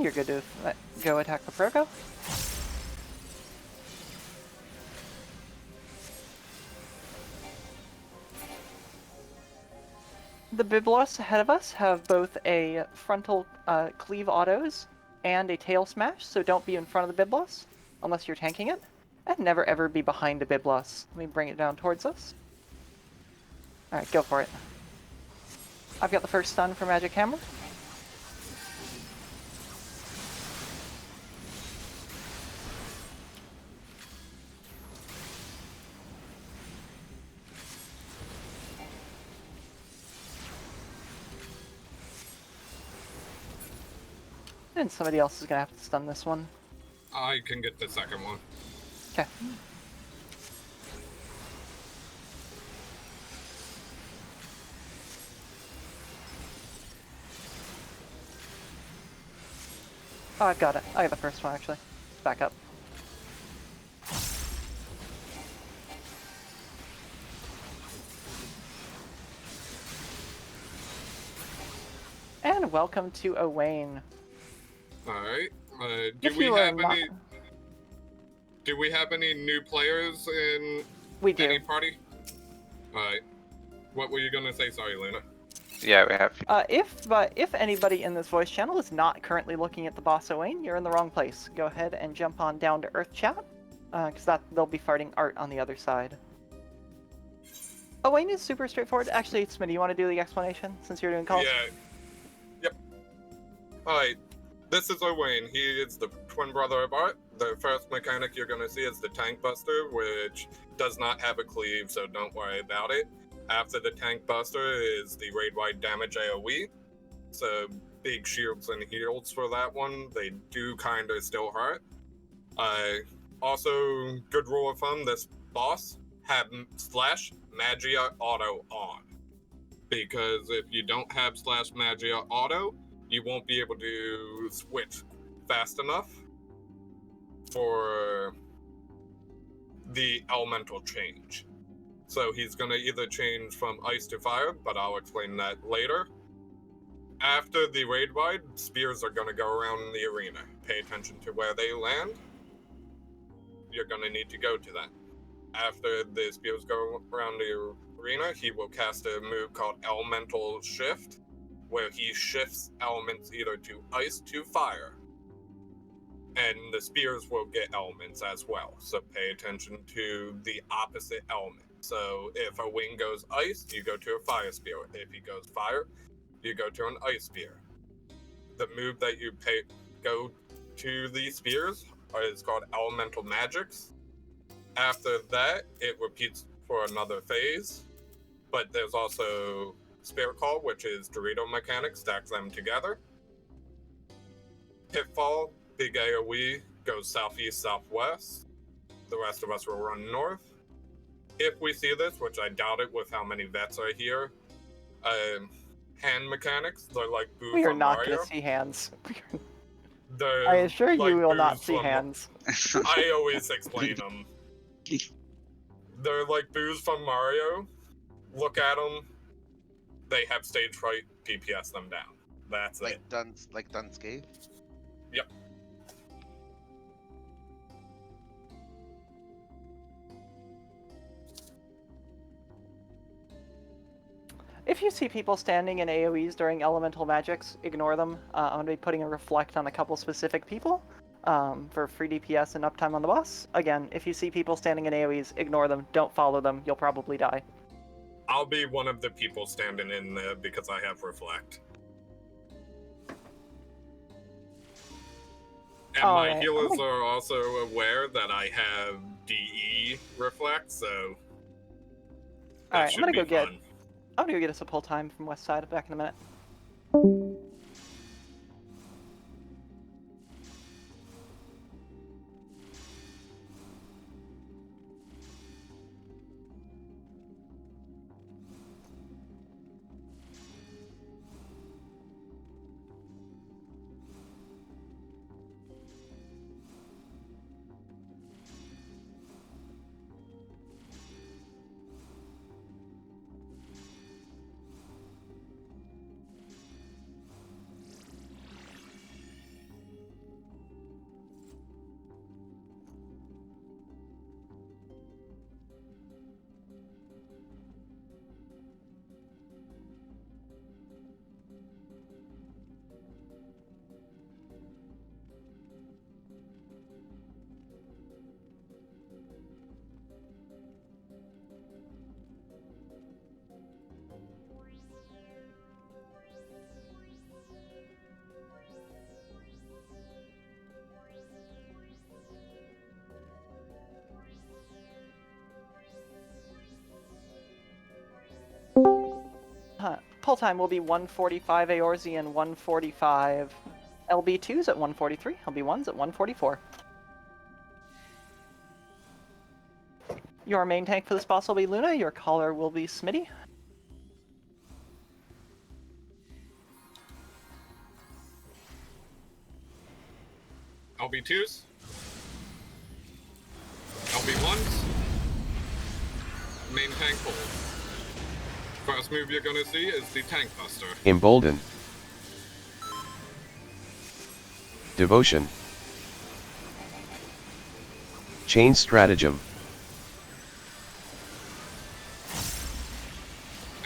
And you're good to go attack the Proto. The Biblos ahead of us have both a frontal cleave autos and a tail smash, so don't be in front of the Biblos unless you're tanking it. And never ever be behind a Biblos. Let me bring it down towards us. Alright, go for it. I've got the first stun for Magic Hammer. And somebody else is gonna have to stun this one. I can get the second one. Okay. Oh, I've got it. I got the first one, actually. Back up. And welcome to Owain. Alright. If you are not... Do we have any new players in We do. any party? Alright. What were you gonna say? Sorry, Luna. Yeah, we have. If anybody in this voice channel is not currently looking at the boss Owain, you're in the wrong place. Go ahead and jump on down to Earth Chat, because they'll be farting art on the other side. Owain is super straightforward. Actually, Smitty, you want to do the explanation since you're doing calls? Yeah. Yep. Alright. This is Owain. He is the twin brother of Art. The first mechanic you're gonna see is the Tank Buster, which does not have a cleave, so don't worry about it. After the Tank Buster is the raid-wide damage AoE. So big shields and heals for that one. They do kinda still hurt. Also, good rule of thumb, this boss have slash magia auto on. Because if you don't have slash magia auto, you won't be able to switch fast enough for the elemental change. So he's going to either change from ice to fire, but I'll explain that later. After the raid wide, spears are going to go around the arena. Pay attention to where they land. You're going to need to go to that. After the spears go around the arena, he will cast a move called Elemental Shift, where he shifts elements either to ice to fire. And the spears will get elements as well, so pay attention to the opposite element. So if a wing goes ice, you go to a fire spear. If he goes fire, you go to an ice spear. The move that you go to these spears is called Elemental Magics. After that, it repeats for another phase, but there's also Spirit Call, which is Dorito mechanics, stack them together. Pitfall, big AoE, goes southeast, southwest. The rest of us will run north. If we see this, which I doubt it with how many vets are here, hand mechanics, they're like Boo We are from not Mario. going to see hands. They're I assure like you we will not Boos see from- hands. I always explain them. They're like Boos from Mario. Look at them. They have stage fright. DPS them down. That's it. Like Dunscape? Yep. If you see people standing in AoEs during elemental magics, ignore them. I'm going to be putting a reflect on a couple specific people for free DPS and uptime on the boss. Again, if you see people standing in AoEs, ignore them. Don't follow them. You'll probably die. I'll be one of the people standing in there because I have reflect. And my Alright, healers are also aware that I have DE reflect, so that Alright, I'm should gonna be go get fun. I'm gonna go get us a pull time from West Side back in a minute. call time will be 145 Eorzi and 145 LB2s at 143, LB1s at 144. Your main tank for this boss will be Luna, your caller will be Smitty. LB2s. LB1s. Main tank hold. First move you're gonna see is the Tank Buster. Embolden. Devotion. Chain Stratagem.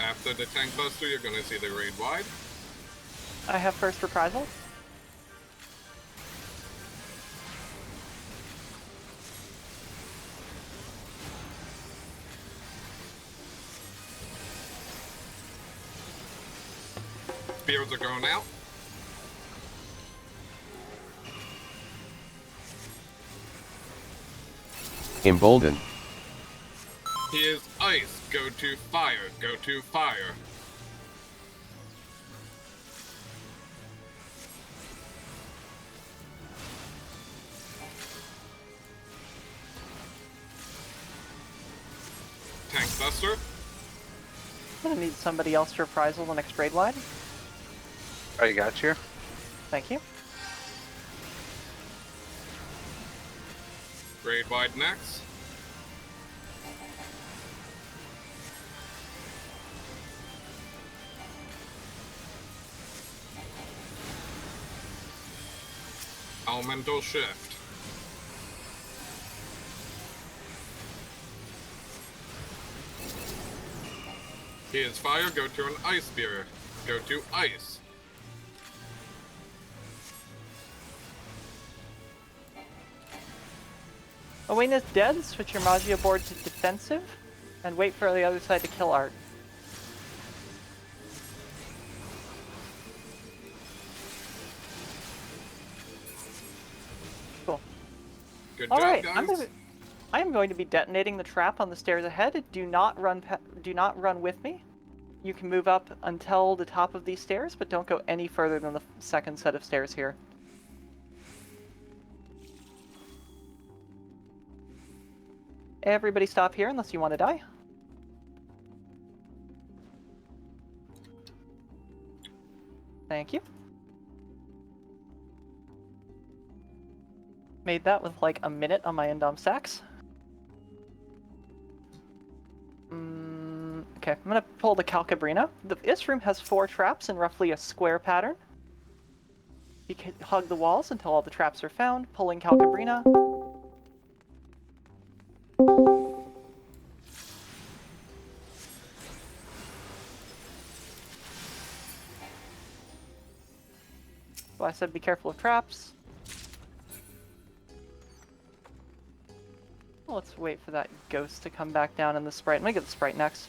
After the Tank Buster, you're gonna see the Raid Wide. I have first reprisal. Spears are going out. Embolden. He is ice. Go to fire. Go to fire. Tank Buster. I'm gonna need somebody else to reprisal the next raid wide. I got you. Thank you. Raid Wide next. Elemental Shift. He is fire, go to an Ice Spear. Go to Ice. Owain is dead, switch your Magia board to defensive, and wait for the other side to kill Art. Cool. Good All job, right, guys. I am going to be detonating the trap on the stairs ahead. Do not run with me. You can move up until the top of these stairs, but don't go any further than the second set of stairs here. Everybody stop here unless you want to die. Thank you. Made that with like a minute on my Endom stacks. Okay, I'm gonna pull the Calcabrina. This room has 4 traps in roughly a square pattern. You can hug the walls until all the traps are found, pulling Calcabrina. Well, I said be careful of traps. Let's wait for that ghost to come back down in the sprite. I'm gonna get the sprite next.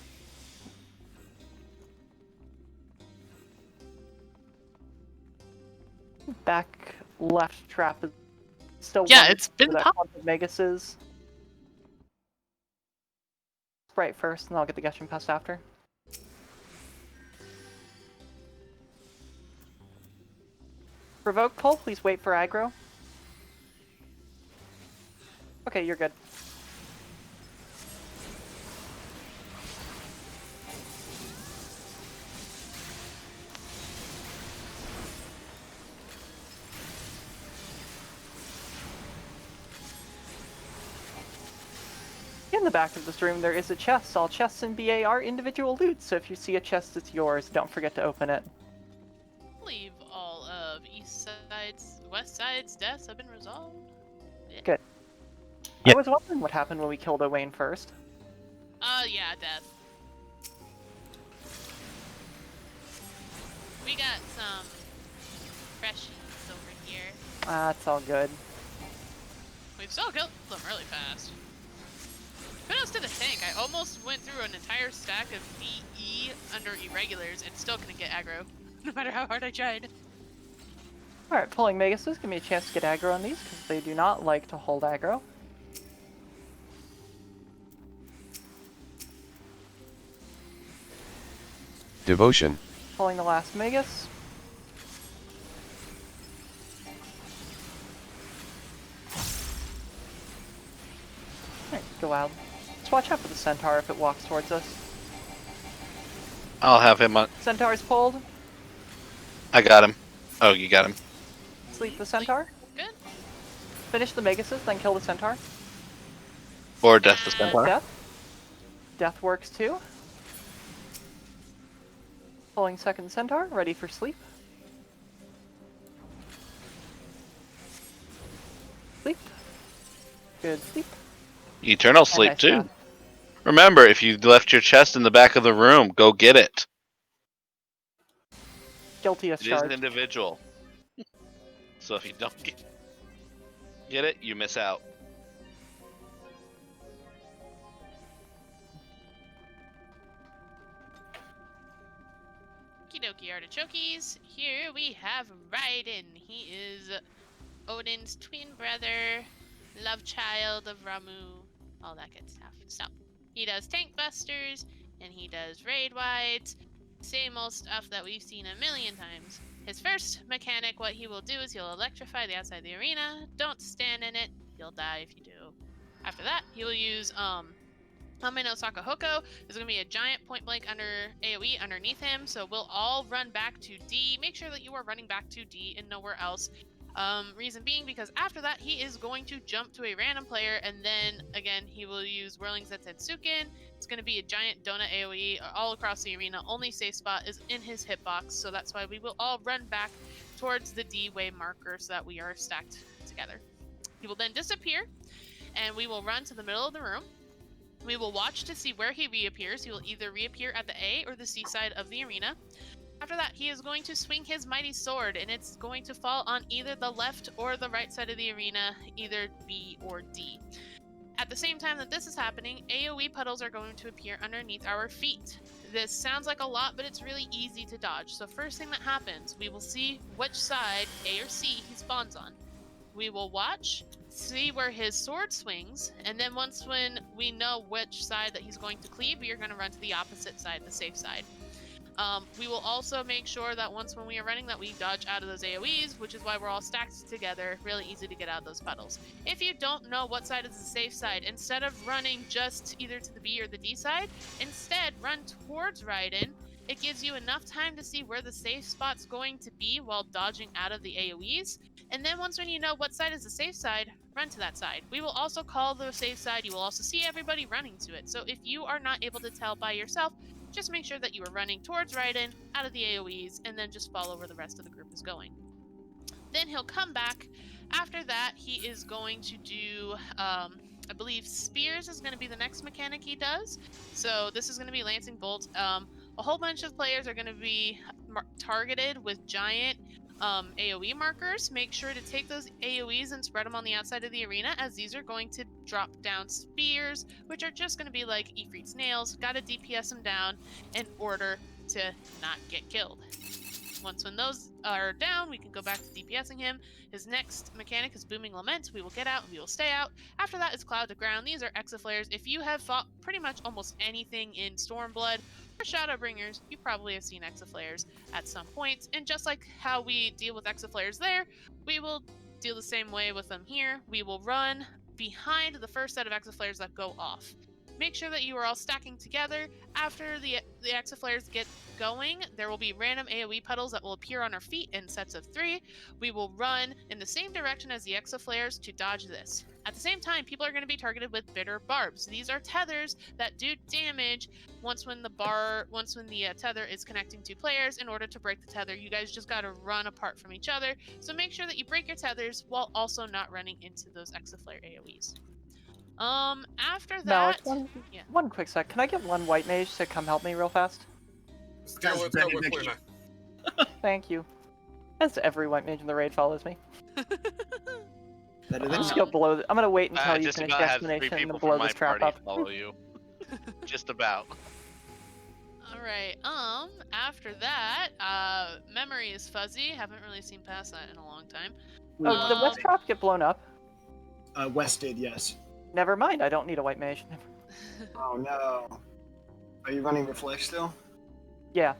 Back left trap is still Yeah, it's been that pop- Magus is. Sprite first, and I'll get the Geshin Pest after. Provoke pull, please wait for aggro. Okay, you're good. In the back of this room, there is a chest. All chests in BA are individual loot, so if you see a chest that's yours, don't forget to open it. I believe all of West Side's deaths have been resolved. Yeah. Good. Yeah. I was wondering what happened when we killed Owain first. Yeah, death. We got some freshies over here. It's all good. We've still killed them really fast. Kudos to the tank. I almost went through an entire stack of DE under irregulars and still couldn't get aggro, no matter how hard I tried. Alright, pulling Maguses, give me a chance to get aggro on these, because they do not like to hold aggro. Devotion. Pulling the last Magus. Alright, go out. Just watch out for the Centaur if it walks towards us. I'll have him on. Centaur's pulled. I got him. Oh, you got him. Sleep the Centaur. Good. Finish the Megases, then kill the Centaur. Or Death the Centaur. Death. Death works too. Pulling second Centaur, ready for sleep. Sleep. Good sleep. Eternal And sleep nice too. death. Remember, if you left your chest in the back of the room, go get it. Guilty as It is an charged. individual. So if you don't get it, you miss out. Okie dokie artichokes. Here we have Raiden. He is Odin's twin brother, love child of Ramu, all that good stuff. So, he does tank busters, and he does raid wides. Same old stuff that we've seen a million times. His first mechanic, what he will do is he'll electrify the outside of the arena. Don't stand in it. You'll die if you do. After that, he will use Hame no Sakahoko. There's going to be a giant point blank under AoE underneath him, so we'll all run back to D. Make sure that you are running back to D and nowhere else. Reason being because after that, he is going to jump to a random player, and then, again, he will use Whirling Zetsuken. It's going to be a giant donut AoE all across the arena. Only safe spot is in his hitbox, so that's why we will all run back towards the D-way marker so that we are stacked together. He will then disappear, and we will run to the middle of the room. We will watch to see where he reappears. He will either reappear at the A or the C side of the arena. After that, he is going to swing his mighty sword, and it's going to fall on either the left or the right side of the arena, either B or D. At the same time that this is happening, AoE puddles are going to appear underneath our feet. This sounds like a lot, but it's really easy to dodge. So first thing that happens, we will see which side, A or C, he spawns on. We will watch, see where his sword swings, and then when we know which side that he's going to cleave, we are going to run to the opposite side, the safe side. We will also make sure that when we are running that we dodge out of those AoEs, which is why we're all stacked together. Really easy to get out of those puddles. If you don't know what side is the safe side, instead of running just either to the B or the D side, instead run towards Raiden. It gives you enough time to see where the safe spot's going to be while dodging out of the AoEs. And then when you know what side is the safe side, run to that side. We will also call the safe side. You will also see everybody running to it. So if you are not able to tell by yourself, just make sure that you are running towards Raiden, out of the AoEs, and then just follow where the rest of the group is going. Then he'll come back. After that, he is going to do, I believe Spears is going to be the next mechanic he does. So this is going to be Lancing Bolt. A whole bunch of players are going to be targeted with giant AoE markers. Make sure to take those AoEs and spread them on the outside of the arena, as these are going to drop down spears, which are just going to be like Ifrit's nails. Gotta DPS them down in order to not get killed. When those are down, we can go back to DPSing him. His next mechanic is Booming Lament. We will get out and we will stay out. After that is Cloud to Ground. These are Exaflares. If you have fought pretty much almost anything in Stormblood or Shadowbringers, you probably have seen Exaflares at some point. And just like how we deal with Exaflares there, we will deal the same way with them here. We will run behind the first set of Exaflares that go off. Make sure that you are all stacking together. After the Exaflares get going, there will be random AoE puddles that will appear on our feet in sets of 3. We will run in the same direction as the Exaflares to dodge this. At the same time, people are going to be targeted with Bitter Barbs. These are tethers that do damage when the tether is connecting to players. In order to break the tether, you guys just got to run apart from each other. So make sure that you break your tethers while also not running into those Exaflare AoEs. After that, one quick sec. Can I get one white mage to come help me real fast? Still, let's go with Luna. Thank you. As every white mage in the raid follows me. Better I'm than just you. gonna blow. I'm gonna wait until you Just finish about the have 3 explanation and people then from blow my this trap party up. follow you. Just about. Alright, after that, memory is fuzzy. Haven't really seen past that in a long time. Oh, did the west trap get blown up? West did, yes. Never mind. I don't need a white mage. Oh no. Are you running Reflect still? Yeah.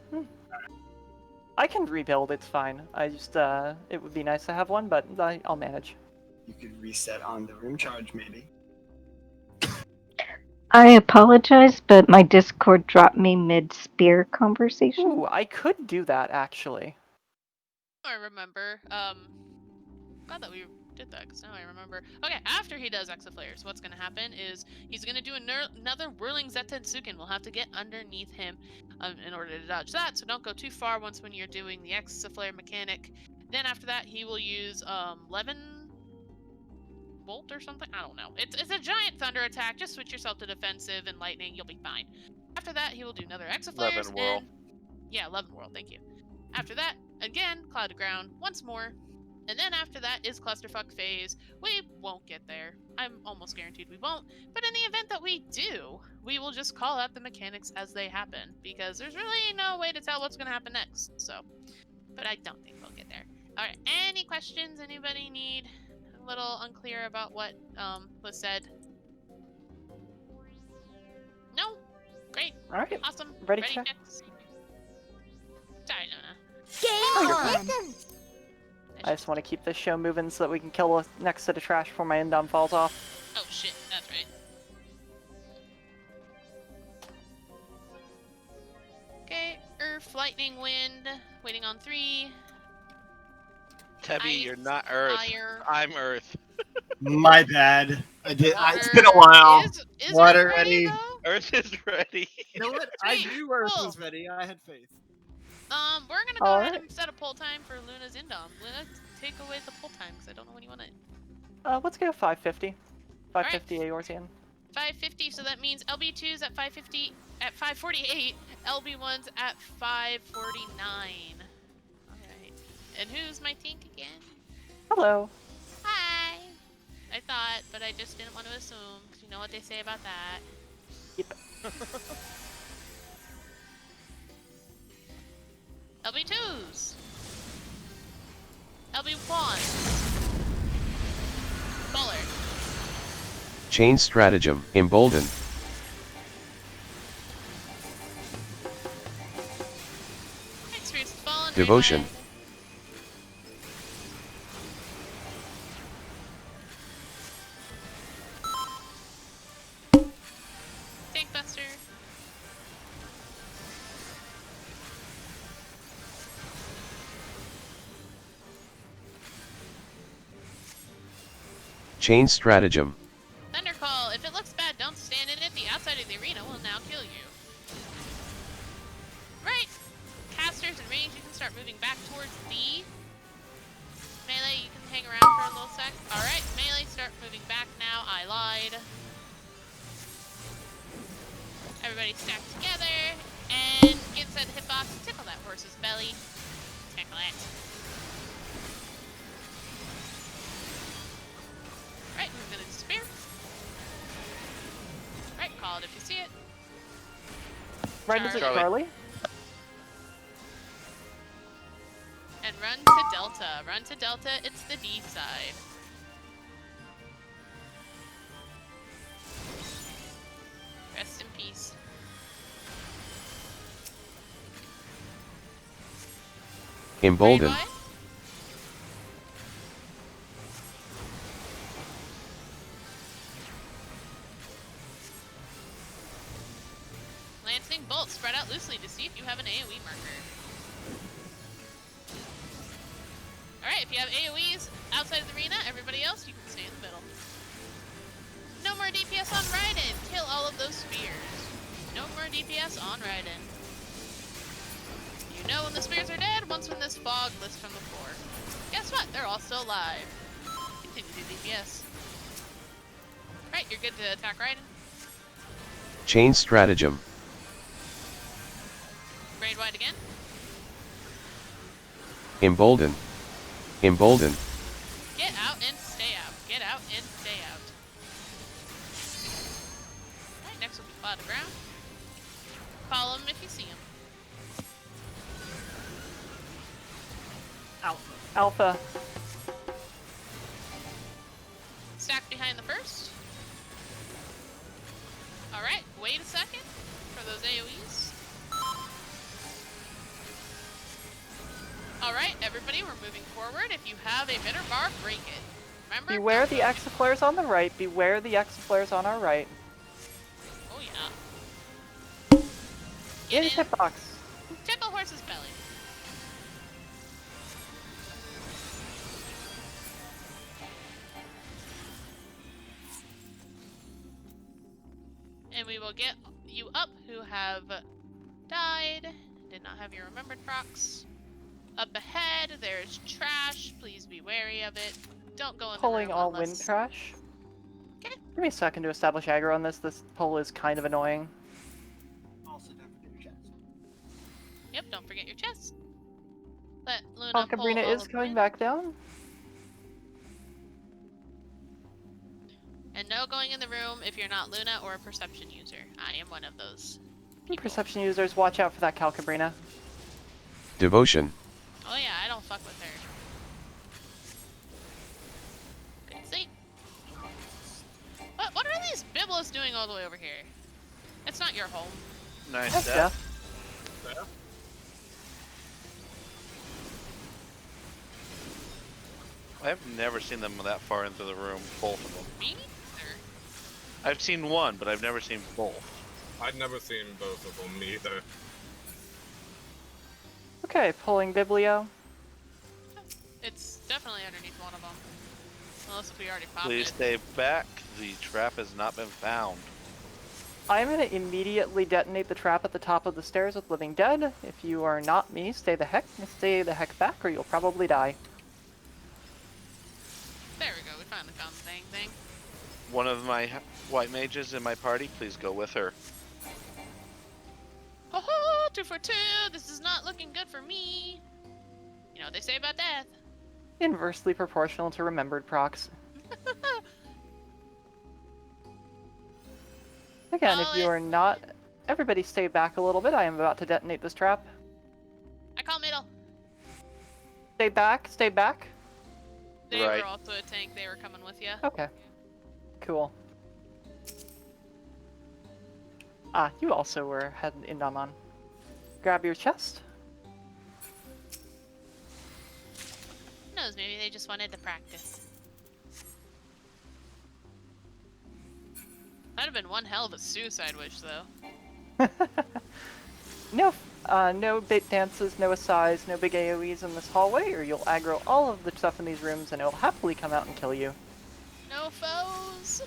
I can rebuild. It's fine. I just it would be nice to have one, but I'll manage. You could reset on the room charge, maybe. I apologize, but my Discord dropped me mid-spear conversation. Ooh, I could do that actually. I remember. Glad that we did that, because now I remember. Okay, after he does Exaflares, what's going to happen is he's going to do another Whirling Zettensuken. We'll have to get underneath him in order to dodge that, so don't go too far when you're doing the Exaflare mechanic. Then after that, he will use Levin Bolt or something? I don't know. It's a giant thunder attack. Just switch yourself to defensive and lightning. You'll be fine. After that, he will do another Exaflares. Levin Whirl. Yeah, Levin Whirl. Thank you. After that, again, Cloud to Ground once more. And then after that is Clusterfuck phase. We won't get there. I'm almost guaranteed we won't. But in the event that we do, we will just call out the mechanics as they happen. Because there's really no way to tell what's going to happen next. So, but I don't think we'll get there. Alright, any questions anybody need? A little unclear about what was said. No? Great. Alright. Awesome. Ready, check? checks. Sorry, Nona. Oh, you're Game fine. on! I just want to keep this show moving so that we can kill the next set of trash before my Indom falls off. Oh shit, that's right. Okay, Earth, Lightning, Wind, waiting on 3. Tebby, Ice, you're not Earth. Fire, I'm Earth. My bad. It's been a water. while. Is Water Earth ready, ready. though? Earth is ready. You know what? I Sweet, knew Earth cool. was ready. I had faith. We're gonna go ahead Alright. and set a poll time for Luna's Indom. Luna, take away the poll time, because I don't know when you want it. Let's go 550. 550 Eorzean. 550, so that means LB2's at 550, at 548, LB1's at 549. Alright. And who's my tink again? Hello. Hi! I thought, but I just didn't want to assume, because you know what they say about that. Yep. LB2s! LB1s! Bullard. Chain stratagem, embolden. Experience fallen. Devotion. Tank Buster. Chain stratagem. Thunder Call. If it looks bad, don't stand in it. The outside of the arena will now kill you. Right. Casters and range, you can start moving back towards B. Melee, you can hang around for a little sec. Alright, melee, start moving back now. I lied. Everybody stack together. And get inside the hitbox. Tickle that horse's belly. Tickle it. Right, who's gonna disappear? Right, call it if you see it. Right, is it Charlie. Charlie? And run to Delta. Run to Delta, it's the D side. Rest in peace. Embolden. Ready, boy? Lancing Bolt, spread out loosely to see if you have an AoE marker. Alright, if you have AoEs outside of the arena, everybody else, you can stay in the middle. No more DPS on Raiden! Kill all of those spears. No more DPS on Raiden. You know when the spears are dead, once when this fog lifts from the floor. Guess what? They're all still alive. Continue to DPS. Right, you're good to attack Raiden. Chain stratagem. Raid wide again. Embolden. Embolden. Get out and stay out. Get out and stay out. Alright, next will be Cloud to Ground. Call him if you see him. Alpha. Alpha. Stack behind the first. Alright, wait a second for those AoEs. everybody, we're moving forward. If you have a bitter bar, break it. Remember? Beware Don't the go- exaflares on the right. Beware the exaflares on our right. Oh yeah. Get In in. hitbox. Tickle horse's belly. And we will get you up who have died. Did not have your remembered procs. Up ahead, there's trash. Please be wary of it. Don't go in Pulling the room all unless... wind trash. Okay. Give me a second to establish aggro on this. This pull is kind of annoying. Also, don't forget your chest. Yep, don't forget your chest. Let Luna pull Cabrina all is of coming wind. back down. And no going in the room if you're not Luna or a perception user. I am one of those. people. Perception users, watch out for that Cabrina. Devotion. Oh yeah, I don't fuck with her. Good see. What are these Biblos doing all the way over here? It's not your home. Nice That's death. death. Yeah. I've never seen them that far into the room, both of them. Me neither. I've seen one, but I've never seen both. I'd never seen both of them either. Okay, pulling Biblio. It's definitely underneath one of them. Unless if we already popped Please it. stay back. The trap has not been found. I'm gonna immediately detonate the trap at the top of the stairs with Living Dead. If you are not me, stay the heck back, or you'll probably die. There we go, we finally found the dang thing. One of my white mages in my party, please go with her. Ho ho! 2 for 2! This is not looking good for me! You know what they say about death. Inversely proportional to remembered procs. Again, if you are not... Everybody stay back a little bit. I am about to detonate this trap. I call middle. Stay back, stay back. They Right. were also a tank, they were coming with you. Okay. Cool. Ah, you also were had Indaman. Grab your chest. Who knows, maybe they just wanted to practice. That'd have been one hell of a suicide wish, though. No bait dances, no asides, no big AoEs in this hallway, or you'll aggro all of the stuff in these rooms and it'll happily come out and kill you. No foes!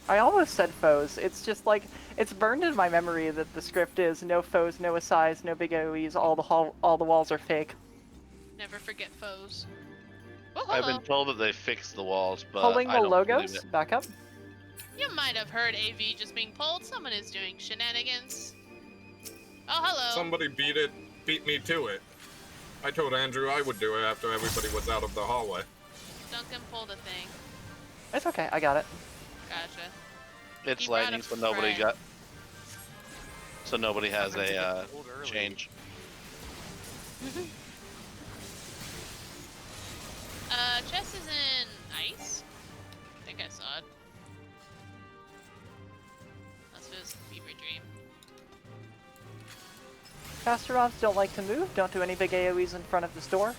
I almost said foes. It's just like, it's burned in my memory that the script is no foes, no asides, no big AoEs, all the walls are fake. Never forget foes. Oh, I've hello. been told that they fixed the walls, but Pulling I the don't logos, believe it. back up. You might have heard AV just being pulled. Someone is doing shenanigans. Oh, hello. Somebody beat me to it. I told Andrew I would do it after everybody was out of the hallway. Duncan pulled a thing. It's okay, I got it. Gotcha. It's He brought lightning, a so nobody friend. got. So nobody has a change. Chess is in ice? I think I saw it. Unless it was a fever dream. Caster mobs don't like to move, don't do any big AoEs in front of this door.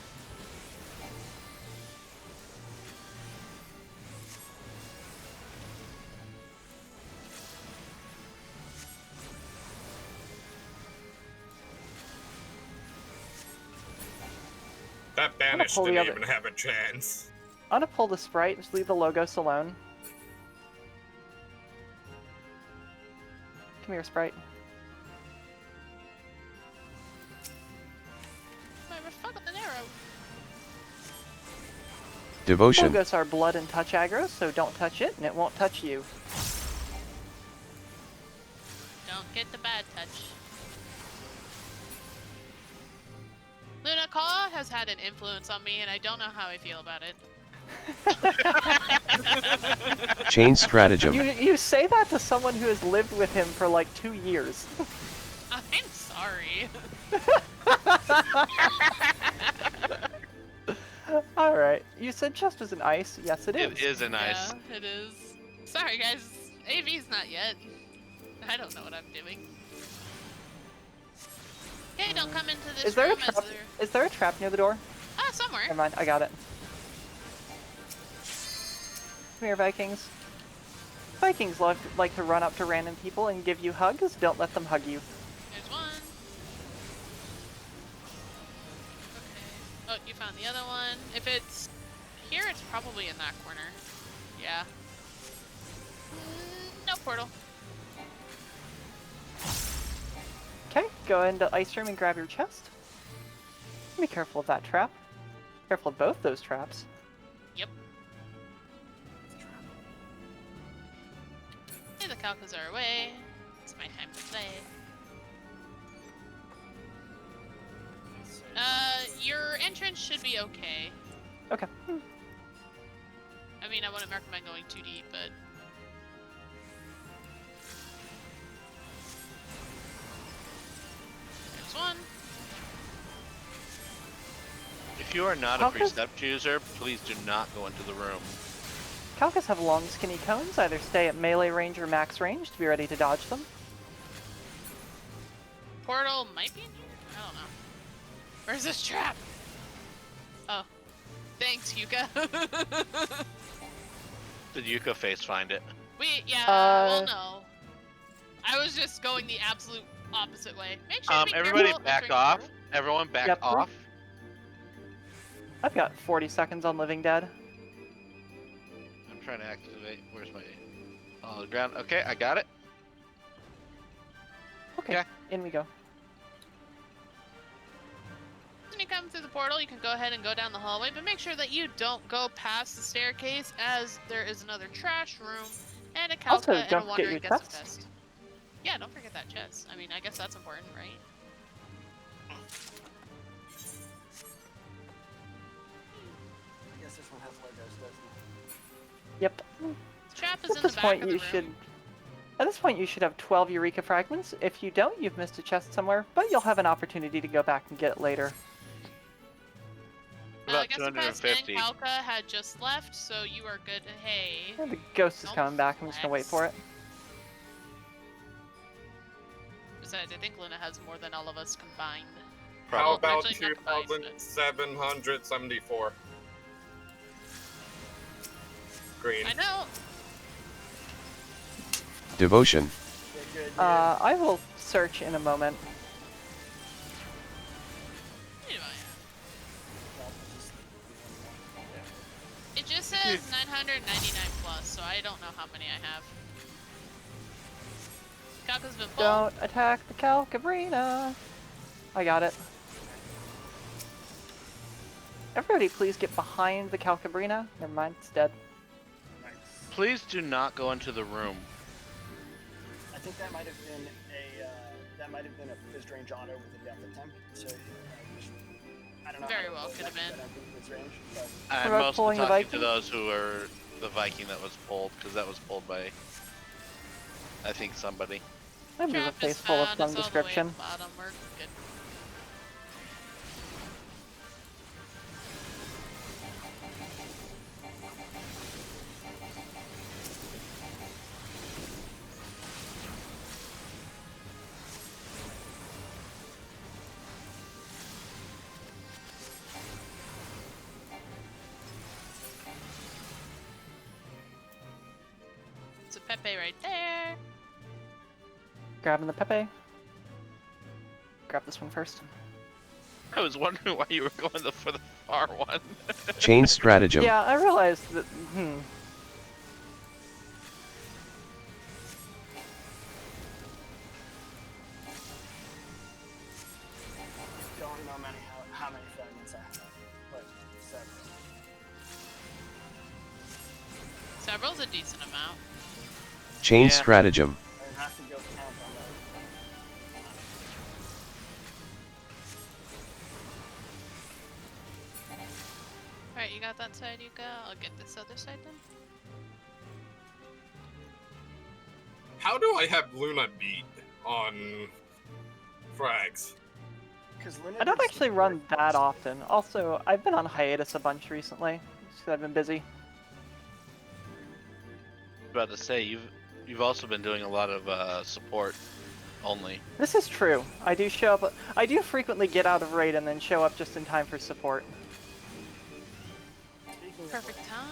That Banish pull the didn't other- even have a chance. I'm gonna pull the sprite, just leave the logos alone. Come here, sprite. Whatever, fuck up an arrow. Devotion. Logos are blood and touch aggro, so don't touch it, and it won't touch you. Don't get the bad touch. Luna Kaw has had an influence on me, and I don't know how I feel about it. Chain stratagem. You say that to someone who has lived with him for like 2 years. I'm sorry. Alright, you said chest was an ice. Yes, it is. It is a nice. Yeah, it is. Sorry, guys. AV's not yet. I don't know what I'm doing. Okay, don't come into this Is there a room as trap? there... Is there a trap near the door? Ah, somewhere. Never mind, I got it. Come here, Vikings. Vikings like to run up to random people and give you hugs. Don't let them hug you. There's one. Okay. Oh, you found the other one. If it's here, it's probably in that corner. Yeah. No portal. Okay, go into Ice Room and grab your chest. Be careful of that trap. Careful of both those traps. Yep. Hey, the Calcas are away. It's my time to play. Your entrance should be okay. Okay. I mean, I wouldn't recommend going too deep, but... There's one. If you are not a Calcus? precept user, please do not go into the room. Calcus have long, skinny cones. Either stay at melee range or max range to be ready to dodge them. Portal might be in here? I don't know. Where's this trap? Oh. Thanks, Yuka. Did Yuka face find it? Yeah, well, no. I was just going the absolute opposite way. Make sure to be Everybody careful back entering the off. portal. Everyone back Yep. off. I've got 40 seconds on Living Dead. I'm trying to activate. Where's my... Oh, the ground. Okay, I got it. Okay, Yeah. in we go. When you come through the portal, you can go ahead and go down the hallway, but make sure that you don't go past the staircase, as there is another trash room and a Also, Calca and don't a forget Wandering your Guest chest. Fest. Yeah, don't forget that chest. I mean, I guess that's important, right? I guess this one has Legos, doesn't it? Yep. The trap is At in the this back point, of the you room. should. At this point, you should have 12 Eureka fragments. If you don't, you've missed a chest somewhere, but you'll have an opportunity to go back and get it later. About Guest Fest 250. and Calca had just left, so you are good. Hey. And the ghost is Don't coming back. I'm just gonna wait for it. Besides, I think Luna has more than all of us combined. How Probably. about Actually, not combined, but- 2,774? Green. I know. Devotion. Good, I will search in a moment. Wait a minute. Well, just- It just says 999 plus, so I don't know how many I have. Calca's been full. Don't attack the Calcabrina. I got it. Everybody, please get behind the Calcabrina. Never mind, it's dead. Nice. Please do not go into the room. I think that might have been a fist range auto with a death attempt. So I don't know. Very how well to could have play been. that in fist range, but I'm about mostly pulling the talking to Viking? those who are the Viking that was pulled, because that was pulled by, I think, somebody. I move a Trap face is full of found, some it's all the way at description. the bottom. We're good. It's a Pepe right there. Grabbing the Pepe. Grab this one first. I was wondering why you were going for the far one. Chain stratagem. Yeah, I realized that. don't know how many fragments I have, but several. Several's a decent amount. Chain Yeah. stratagem. I have to go count on that. Alright, you got that side, Yuka? I'll get this other side then. How do I have Luna beat on frags? Because Luna I don't does actually super run fast. that often. Also, I've been on hiatus a bunch recently, just 'cause I've been busy. About to say, you've also been doing a lot of support only. This is true. I do show up. I do frequently get out of raid and then show up just in time for support. Speaking of Perfect raid, time.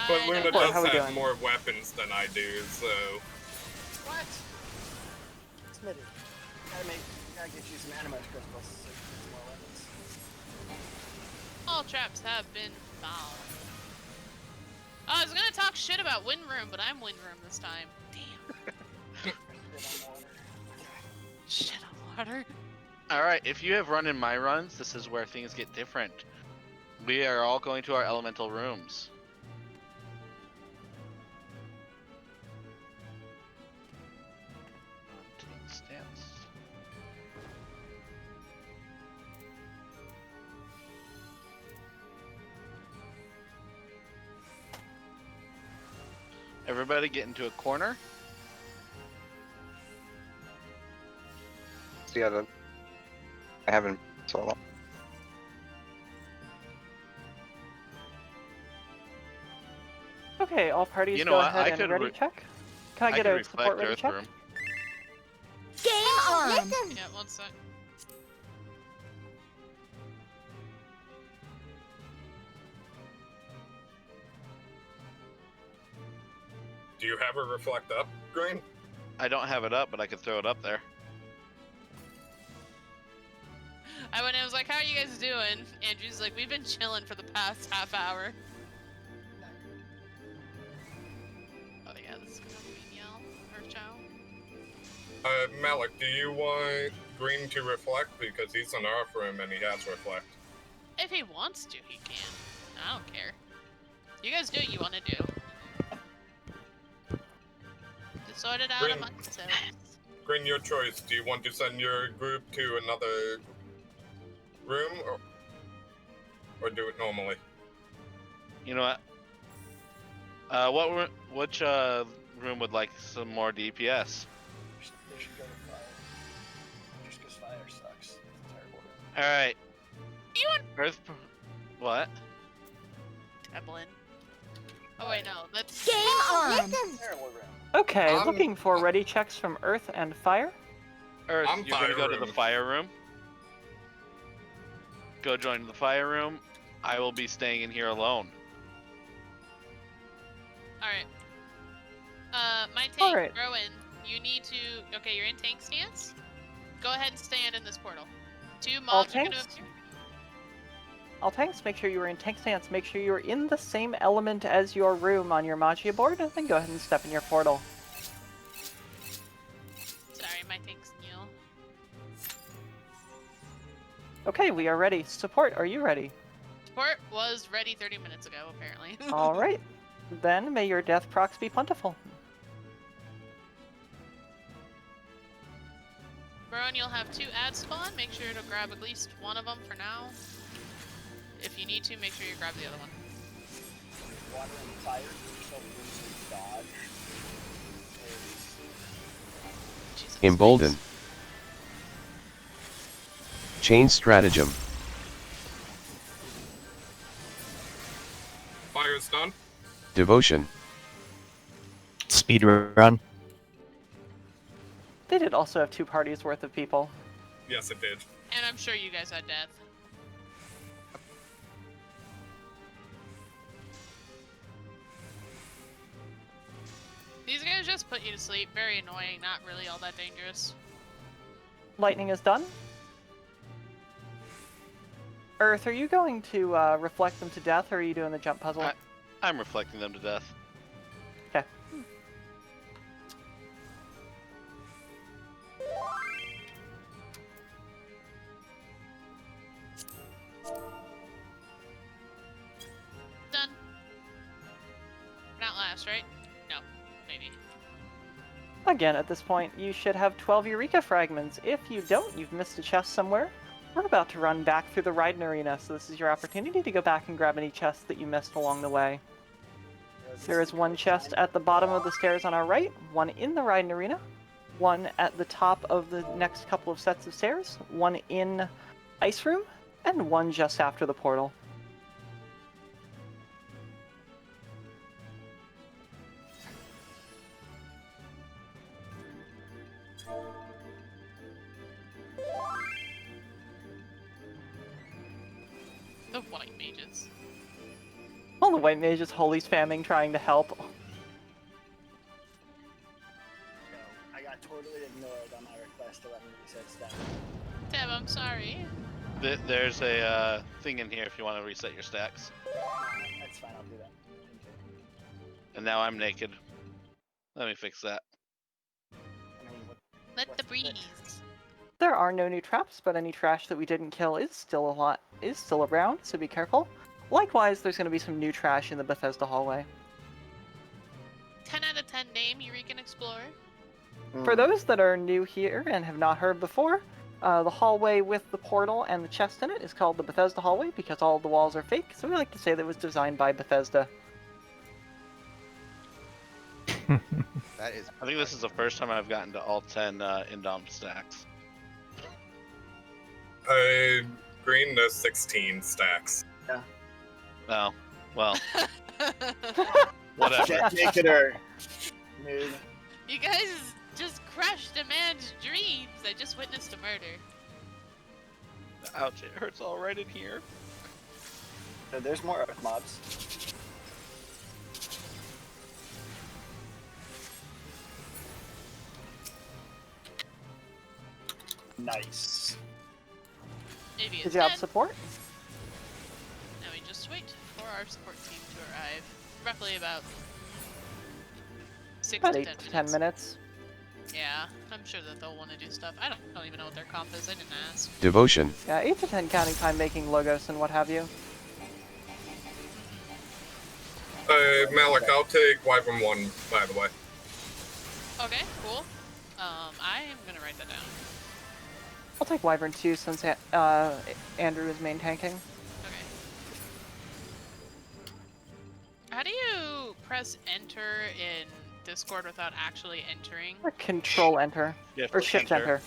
But I Luna know. Well, does how we have doing? more weapons than I do, so what? Smitty, gotta get you some animate crystals so you can get some more weapons. All traps have been found. I was gonna talk shit about Windroom, but I'm Windroom this time. Damn. Get on water. Shit on water. Alright, if you have run in my runs, this is where things get different. We are all going to our elemental rooms. Take stance. Everybody get into a corner. So yeah, I haven't so long. Okay, all parties You know go what, ahead I and could ready re- check. Can I get could a reflect support ready Earth check? room. Game on! Yeah, 1 sec. do you have a reflect up, Green? I don't have it up, but I could throw it up there. I went in and was like, how are you guys doing? Andrew's like, we've been chilling for the past half hour. Oh yeah, this is gonna be yell or chow. Malik, do you want Green to reflect? Because he's in our room and he has reflect. If he wants to, he can. I don't care. You guys do what you want to do. Just sort it out Green. amongst yourselves. Green, your choice. Do you want to send your group to another room or do it normally? You know what? Which room would like some more DPS? They should go to fire. Just because fire sucks. It's terrible. All right. You want Earth. What? Evelyn? Oh wait, no, that's Game on! Terrible room. Okay, I'm- looking for ready checks from Earth and Fire. Earth, I'm you're gonna fire go to the room. fire room. Go join the fire room. I will be staying in here alone. alright. My tank, Alright. Rowan, you need to. Okay, you're in tank stance. Go ahead and stand in this portal. 2 All mobs are gonna tanks? appear. All tanks, make sure you are in tank stance. Make sure you are in the same element as your room on your Magia board, and then go ahead and step in your portal. Sorry, my tank's new. Okay, we are ready. Support, are you ready? Support was ready 30 minutes ago, apparently. Alright. Then may your death procs be plentiful. Rowan, you'll have 2 ads spawn. Make sure to grab at least one of them for now. If you need to, make sure you grab the other one. Water and fire, give yourself room to dodge. Jesus Embolden. Christ. Chain stratagem. Fire's done. Devotion. Speed run. They did also have 2 parties worth of people. Yes, it did. And I'm sure you guys had death. These guys just put you to sleep. Very annoying, not really all that dangerous. Lightning is done. Earth, are you going to reflect them to death, or are you doing the jump puzzle? I'm reflecting them to death. Okay. Done. Not last, right? No, maybe. Again, at this point, you should have 12 Eureka fragments. If you don't, you've missed a chest somewhere. We're about to run back through the Raiden Arena, so this is your opportunity to go back and grab any chests that you missed along the way. There is one chest at the bottom of the stairs on our right, one in the Raiden Arena, one at the top of the next couple of sets of stairs, one in Ice Room, and one just after the portal. The white mages. All the white mages holy spamming trying to help. No, I got totally ignored on my request to let me reset stat. Deb, I'm sorry. There's a thing in here if you want to reset your stacks. That's fine, I'll do that. And now I'm naked. Let me fix that. I mean, Let the What's breeze. There are no new traps, but any trash that we didn't kill is still around, so be careful. Likewise, there's going to be some new trash in the Bethesda hallway. 10 out of 10 name, Eureka Explorer. For those that are new here and have not heard before, the hallway with the portal and the chest in it is called the Bethesda hallway because all of the walls are fake, so we like to say that it was designed by Bethesda. That is. I think this is the first time I've gotten to all 10 Indom stacks. Green, there's 16 stacks. Oh, well, whatever. Naked or nude. You guys just crushed a man's dreams. I just witnessed a murder. Ouch, it hurts all right in here. So there's more earth mobs. Nice. Maybe Good it's job, 10. support. Now we just wait for our support team to arrive. Roughly about 6 About to 8 10 to 10 minutes. minutes. Yeah, I'm sure that they'll want to do stuff. I don't even know what their comp is. I didn't ask. Devotion. Yeah, 8 to 10 counting time making logos and what have you. Malik, I'll take Wyvern 1, by the way. Okay, cool. I am gonna write that down. I'll take Wyvern 2 since Andrew is main tanking. Okay. How do you press enter in Discord without actually entering? Or Control Enter. Yeah, Or Shift Enter.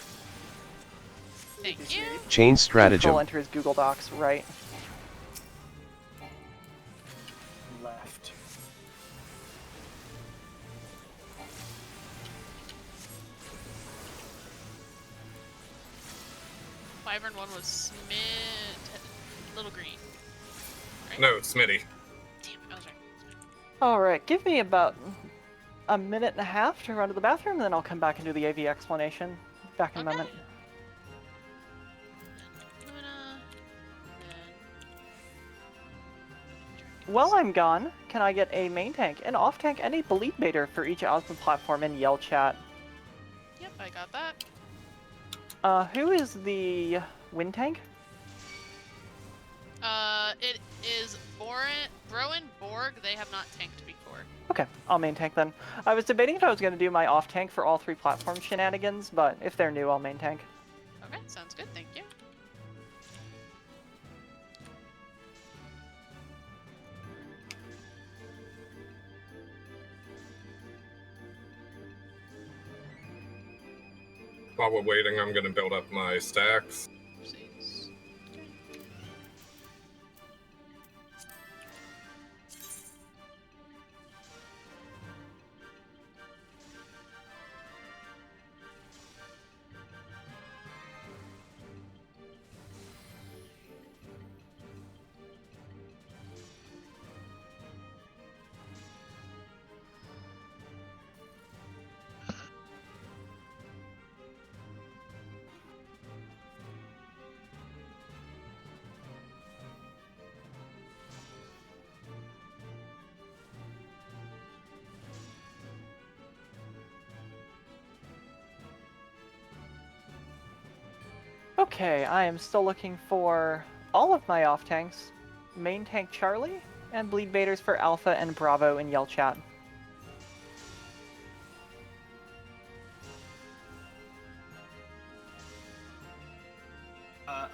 Thank you. Chain stratagem. Control Enter is Google Docs, right? Left. Wyvern 1 was Smith. Little green. Right? No, Smitty. Damn, I was right. Alright, give me about a minute and a half to run to the bathroom, then I'll come back and do the AV explanation. Back in a Okay. moment. Luna, then... While I'm gone, can I get a main tank, an off tank, and a bleed baiter for each Osmond platform in Yell Chat? Yep, I got that. Who is the wind tank? It is Broen Borg. They have not tanked before. Okay, I'll main tank then. I was debating if I was going to do my off tank for all 3 platform shenanigans, but if they're new, I'll main tank. Okay, sounds good. Thank you. While we're waiting, I'm gonna build up my stacks. Oopsies. Okay. Okay, I am still looking for all of my off tanks, main tank Charlie, and bleed baiters for Alpha and Bravo in Yell Chat.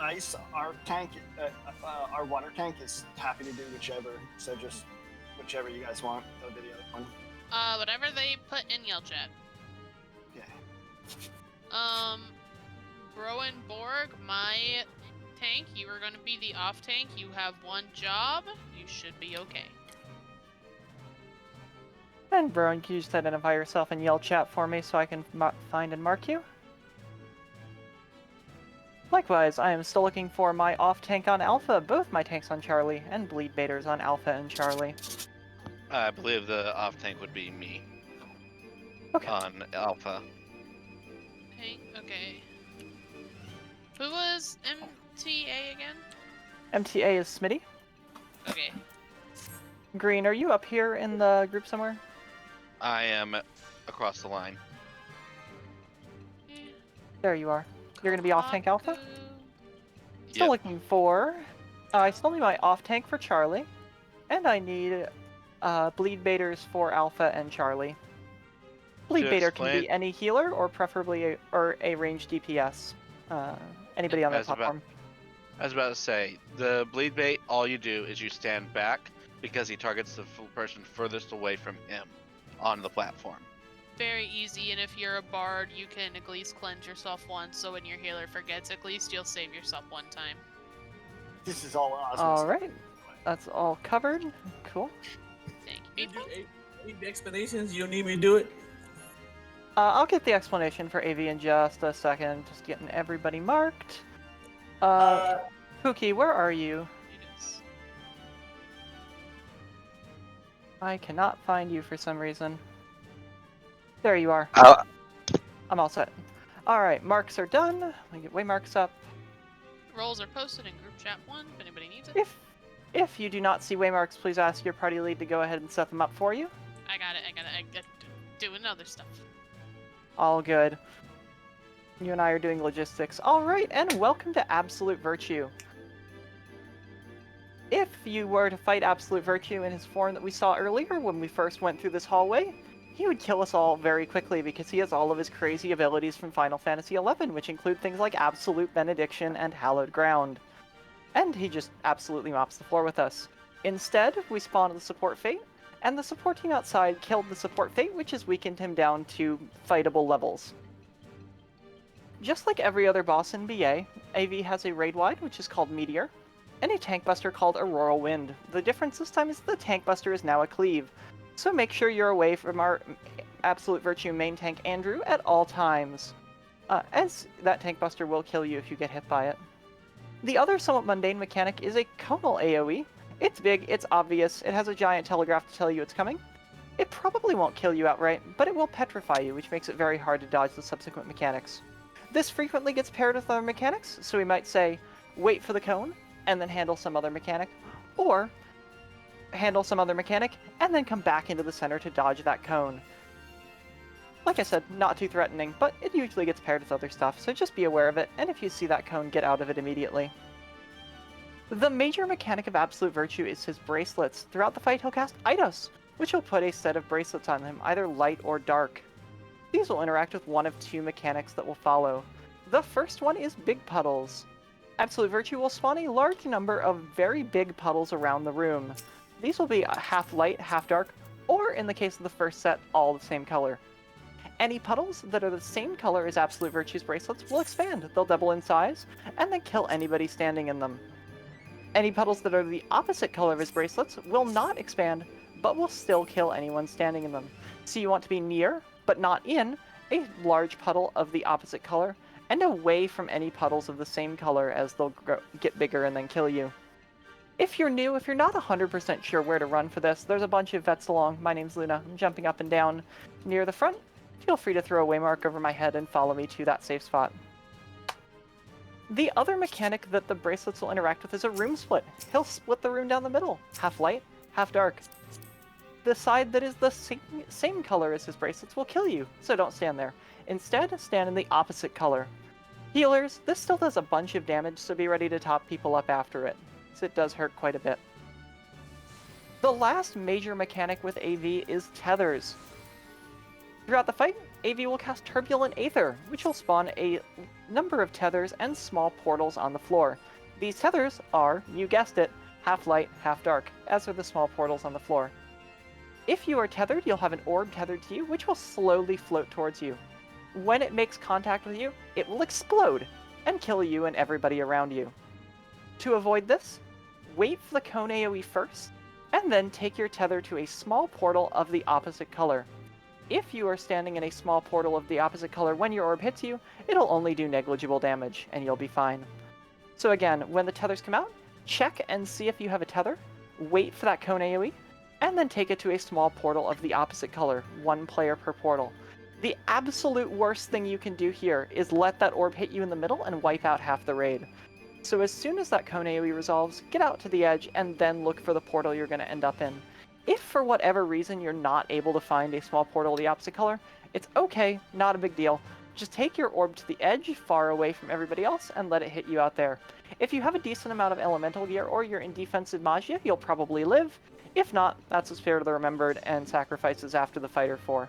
Ice, our tank, our water tank is happy to do whichever. So just whichever you guys want. They'll do the other one. Whatever they put in Yell Chat. Yeah. Broen Borg, my tank, you are going to be the off tank. You have one job. You should be okay. And Brown, can you just identify yourself in Yell Chat for me so I can find and mark you? Likewise, I am still looking for my off tank on Alpha, both my tanks on Charlie, and bleed baiters on Alpha and Charlie. I believe the off tank would be me Okay. on Alpha. Okay. Who was MTA again? MTA is Smitty. Okay. Green, are you up here in the group somewhere? I am across the line. There you are. You're gonna be off tank Alpha? Still Yep. looking for... I still need my off tank for Charlie. And I need bleed baiters for Alpha and Charlie. Bleed To baiter can be explain- any healer or preferably a ranged DPS. Anybody on that As about- platform. I was about to say, the bleed bait, all you do is you stand back because he targets the person furthest away from him on the platform. Very easy, and if you're a bard, you can at least cleanse yourself once, so when your healer forgets, at least you'll save yourself one time. This is all awesome. Alright. That's all covered. Cool. Thank you, people. Need the explanations? You don't need me to do it? I'll get the explanation for AV in just a second. Just getting everybody marked. Pookie, where are you? Yes. I cannot find you for some reason. There you are. I'm all set. Alright, marks are done. Let me get waymarks up. Roles are posted in group chat 1 if anybody needs it. If you do not see waymarks, please ask your party lead to go ahead and set them up for you. I got doing other stuff. All good. You and I are doing logistics. Alright, and welcome to Absolute Virtue. If you were to fight Absolute Virtue in his form that we saw earlier when we first went through this hallway, he would kill us all very quickly because he has all of his crazy abilities from Final Fantasy XI, which include things like Absolute Benediction and Hallowed Ground. And he just absolutely mops the floor with us. Instead, we spawned the Support Fate, and the support team outside killed the Support Fate, which has weakened him down to fightable levels. Just like every other boss in BA, AV has a raid wide, which is called Meteor, and a tank buster called Auroral Wind. The difference this time is the tank buster is now a cleave, so make sure you're away from our Absolute Virtue main tank Andrew at all times, as that tank buster will kill you if you get hit by it. The other somewhat mundane mechanic is a Conal AoE. It's big, it's obvious, it has a giant telegraph to tell you it's coming. It probably won't kill you outright, but it will petrify you, which makes it very hard to dodge the subsequent mechanics. This frequently gets paired with other mechanics, so we might say, wait for the cone, and then handle some other mechanic, or handle some other mechanic, and then come back into the center to dodge that cone. Like I said, not too threatening, but it usually gets paired with other stuff, so just be aware of it, and if you see that cone, get out of it immediately. The major mechanic of Absolute Virtue is his bracelets. Throughout the fight, he'll cast Eidos, which will put a set of bracelets on him, either light or dark. These will interact with one of two mechanics that will follow. The first one is Big Puddles. Absolute Virtue will spawn a large number of very big puddles around the room. These will be half light, half dark, or in the case of the first set, all the same color. Any puddles that are the same color as Absolute Virtue's bracelets will expand. They'll double in size, and then kill anybody standing in them. Any puddles that are the opposite color of his bracelets will not expand, but will still kill anyone standing in them. So you want to be near, but not in, a large puddle of the opposite color, and away from any puddles of the same color as they'll get bigger and then kill you. If you're new, if you're not 100% sure where to run for this, there's a bunch of vets along. My name's Luna. I'm jumping up and down near the front. Feel free to throw a waymark over my head and follow me to that safe spot. The other mechanic that the bracelets will interact with is a room split. He'll split the room down the middle, half light, half dark. The side that is the same color as his bracelets will kill you, so don't stand there. Instead, stand in the opposite color. Healers, this still does a bunch of damage, so be ready to top people up after it, so it does hurt quite a bit. The last major mechanic with AV is tethers. Throughout the fight, AV will cast Turbulent Aether, which will spawn a number of tethers and small portals on the floor. These tethers are, you guessed it, half light, half dark, as are the small portals on the floor. If you are tethered, you'll have an orb tethered to you, which will slowly float towards you. When it makes contact with you, it will explode and kill you and everybody around you. To avoid this, wait for the cone AoE first, and then take your tether to a small portal of the opposite color. If you are standing in a small portal of the opposite color when your orb hits you, it'll only do negligible damage, and you'll be fine. So again, when the tethers come out, check and see if you have a tether, wait for that cone AoE, and then take it to a small portal of the opposite color, 1 player per portal. The absolute worst thing you can do here is let that orb hit you in the middle and wipe out half the raid. So as soon as that cone AoE resolves, get out to the edge and then look for the portal you're going to end up in. If for whatever reason you're not able to find a small portal of the opposite color, it's okay, not a big deal. Just take your orb to the edge, far away from everybody else, and let it hit you out there. If you have a decent amount of elemental gear or you're in defensive magia, you'll probably live. If not, that's a Spirit of the Remembered and sacrifices after the fight are for.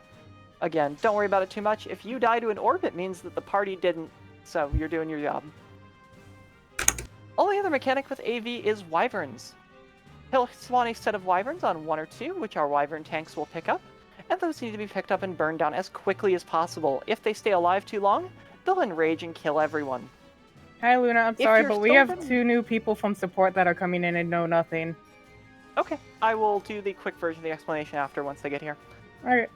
Again, don't worry about it too much. If you die to an orb, it means that the party didn't, so you're doing your job. Only other mechanic with AV is Wyverns. He'll spawn a set of Wyverns on 1 or 2, which our Wyvern tanks will pick up, and those need to be picked up and burned down as quickly as possible. If they stay alive too long, they'll enrage and kill everyone. Hi Luna, I'm sorry, but we have 2 new people from support that are coming in and know nothing. Okay, I will do the quick version of the explanation after once they get here. Alright.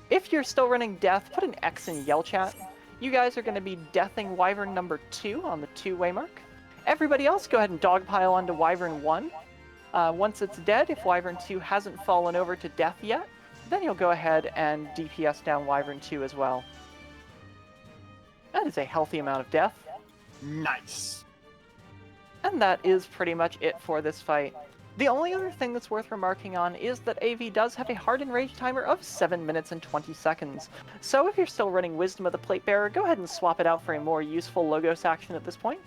If you're still running Death, put an X in Yell Chat. You guys are going to be deathing Wyvern number 2 on the 2-way mark. Everybody else, go ahead and dogpile onto Wyvern 1. Once it's dead, if Wyvern 2 hasn't fallen over to death yet, then you'll go ahead and DPS down Wyvern 2 as well. That is a healthy amount of death. Nice. And that is pretty much it for this fight. The only other thing that's worth remarking on is that AV does have a hard enrage timer of 7 minutes and 20 seconds. So if you're still running Wisdom of the Plate Bearer, go ahead and swap it out for a more useful Logos action at this point.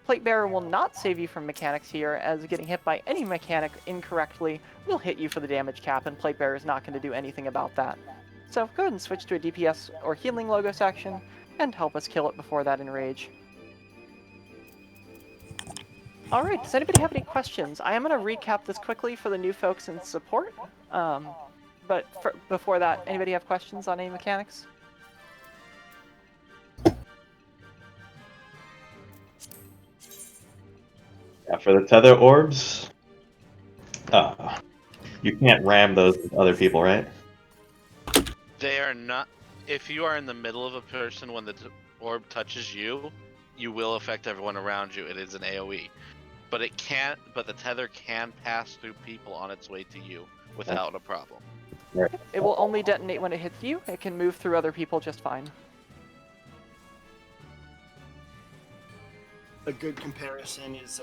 Plate Bearer will not save you from mechanics here, as getting hit by any mechanic incorrectly will hit you for the damage cap, and Plate Bearer is not going to do anything about that. So go ahead and switch to a DPS or healing Logos action, and help us kill it before that enrage. Alright, does anybody have any questions? I am going to recap this quickly for the new folks in support, but before that, anybody have questions on any mechanics? Yeah, for the tether orbs, you can't ram those with other people, right? They are not. If you are in the middle of a person when the orb touches you, you will affect everyone around you. It is an AoE. But it can't. But the tether can pass through people on its way to you without a problem. Right. It will only detonate when it hits you. It can move through other people just fine. A good comparison is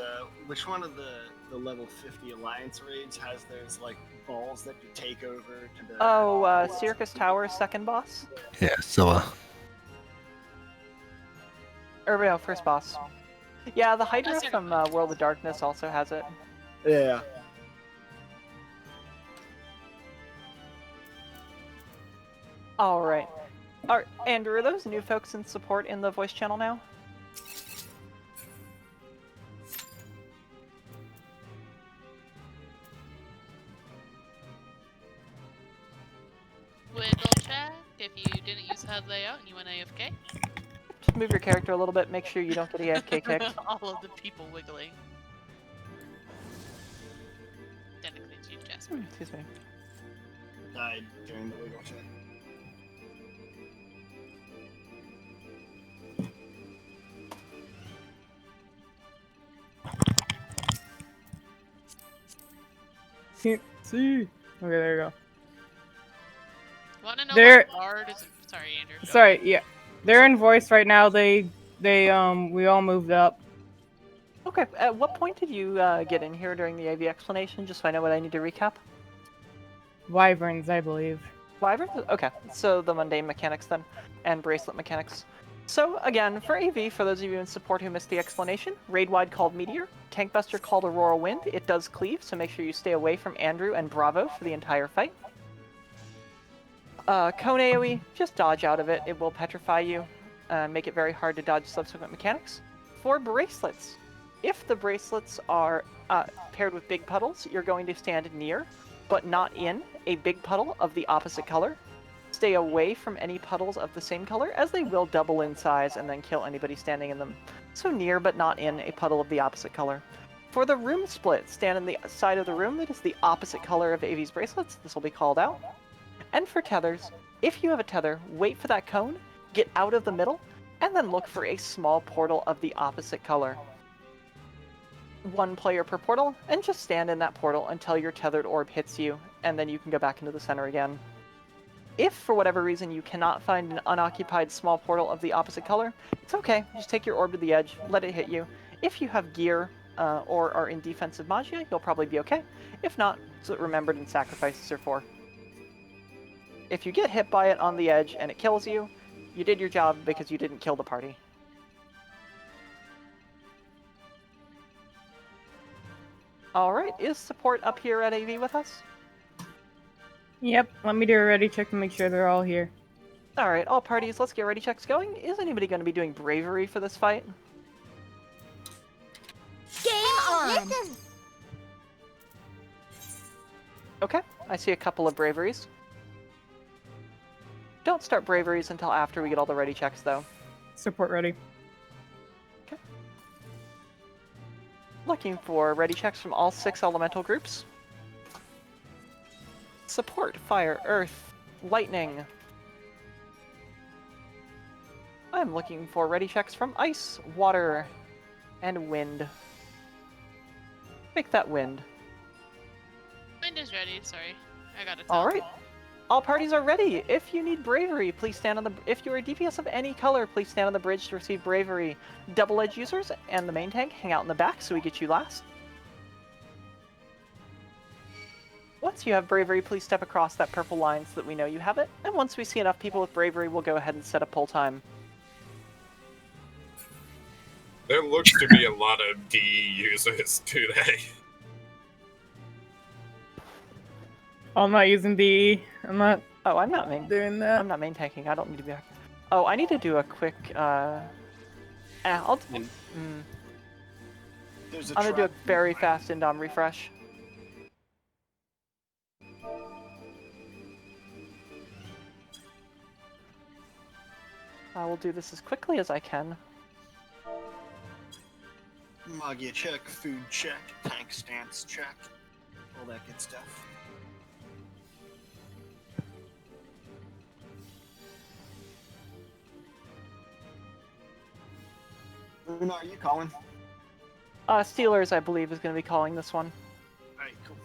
which one of the level 50 Alliance raids has those like balls that you take over to the... Oh, Circus Tower's second boss? Yeah, so Or no, first boss. Yeah, the Hydra from World of Darkness also has it. Yeah. Alright. Andrew, are those new folks in support in the voice channel now? Wiggle check if you didn't use HUD layout and you went AFK. Just move your character a little bit, make sure you don't get AFK kicked. All of the people wiggling. Technically it's you, Jasper. Excuse me. Died during the wiggle check. See. Okay, there you go. Wanna know They're- what bard is? Sorry, Andrew. go Sorry, yeah. They're in voice right now. We all moved up. Okay, at what point did you get in here during the AV explanation, just so I know what I need to recap? Wyverns, I believe. Wyverns? Okay, so the mundane mechanics then, and bracelet mechanics. So again, for AV, for those of you in support who missed the explanation, Raid Wide called Meteor, Tank Buster called Aurora Wind. It does cleave, so make sure you stay away from Andrew and Bravo for the entire fight. Cone AoE, just dodge out of it. It will petrify you, make it very hard to dodge subsequent mechanics. For bracelets, if the bracelets are paired with big puddles, you're going to stand near, but not in, a big puddle of the opposite color. Stay away from any puddles of the same color, as they will double in size and then kill anybody standing in them. So near, but not in, a puddle of the opposite color. For the room split, stand on the side of the room that is the opposite color of AV's bracelets. This will be called out. And for tethers, If you have a tether, wait for that cone, get out of the middle, and then look for a small portal of the opposite color. 1 player per portal, and just stand in that portal until your tethered orb hits you, and then you can go back into the center again. If, for whatever reason, you cannot find an unoccupied small portal of the opposite color, it's okay. Just take your orb to the edge, let it hit you. If you have gear or are in defensive magia, you'll probably be okay. If not, it's what remembered and sacrifices are for. If you get hit by it on the edge and it kills you, you did your job because you didn't kill the party. Alright, is support up here at AV with us? Yep, let me do a ready check to make sure they're all here. Alright, all parties, let's get ready checks going. Is anybody going to be doing bravery for this fight? Game on! Okay, I see a couple of braveries. Don't start braveries until after we get all the ready checks, though. Support ready. Okay. Looking for ready checks from all 6 elemental groups. Support, fire, earth, lightning. I'm looking for ready checks from ice, water, and wind. Make that wind. Wind is ready, sorry. I got it. Alright. All parties are ready. If you need bravery, please stand on the... If you are a DPS of any color, please stand on the bridge to receive bravery. Double-edge users and the main tank hang out in the back so we get you last. Once you have bravery, please step across that purple line so that we know you have it. And once we see enough people with bravery, we'll go ahead and set a pull time. There looks to be a lot of D users today. I'm not using DE. I'm not Oh, I'm not main... doing that. I'm not main tanking. I don't need to be back. Oh, I need to do a quick, I'll... There's a I'm gonna do a trap. very fast Indom refresh. I will do this as quickly as I can. Magia check, food check, tank stance check, all that good stuff. Luna, are you calling? Steelers, I believe, is going to be calling this one. Alright, cool.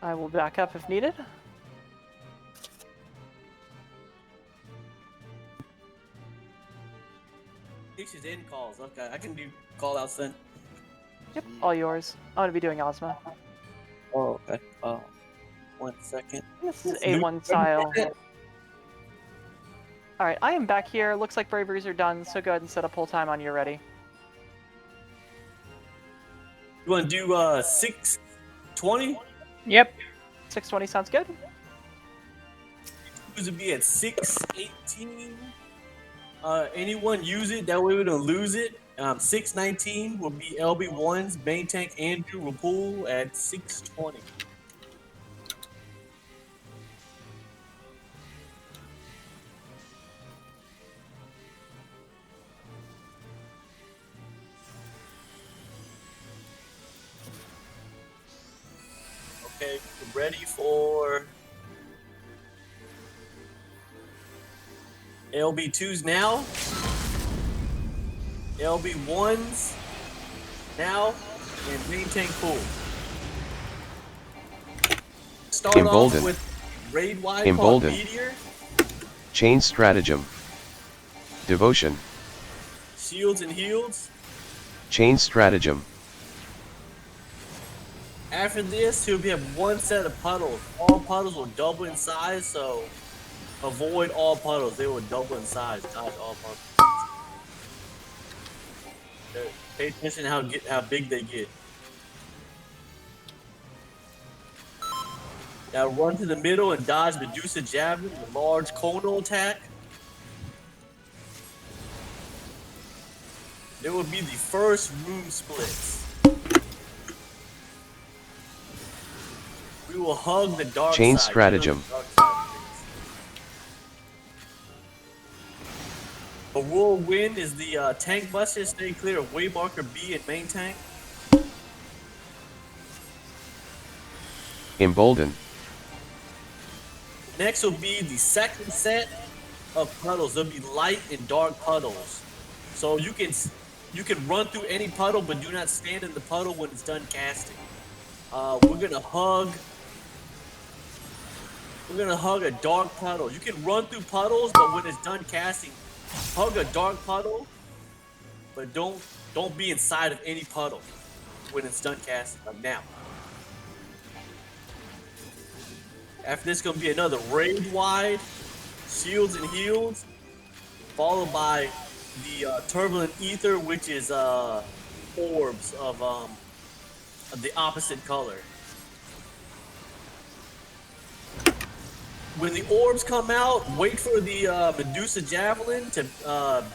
I will back up if needed. She's in calls. Okay, I can do call outs then. Yep, all yours. I'm going to be doing Ozma. Oh, okay. 1 second. This is A1 style. Alright, I am back here. Looks like braveries are done, so go ahead and set a pull time on your ready. You want to do 6:20? Yep. 6:20 sounds good. Use it be at 6:18. Anyone use it, that way we don't lose it. 6:19 will be LB1's main tank Andrew will pull at 6:20. Okay, we're ready for LB2s now. LB1s now, and main tank pull. Start Embolden. off with raid wide called Embolden. Meteor, Chain Stratagem. Devotion. shields and heals. Chain Stratagem. After this, he'll have 1 set of puddles. All puddles will double in size, so avoid all puddles. They will double in size. Dodge all puddles. Pay attention to how big they get. Now run to the middle and dodge Medusa Javelin with a large conal attack. There will be the first room splits. We will hug the dark Chain side. Stratagem. A whirlwind is the tank buster. Stay clear of Waymarker B and main tank. Embolden. Next will be the second set of puddles. There'll be light and dark puddles. So you can run through any puddle, but do not stand in the puddle when it's done casting. We're gonna hug a dark puddle. You can run through puddles, but when it's done casting, hug a dark puddle, but don't be inside of any puddle when it's done casting. Like now. After this, gonna be another raid wide, shields and heals, followed by the turbulent ether, which is orbs of the opposite color. When the orbs come out, wait for the Medusa Javelin to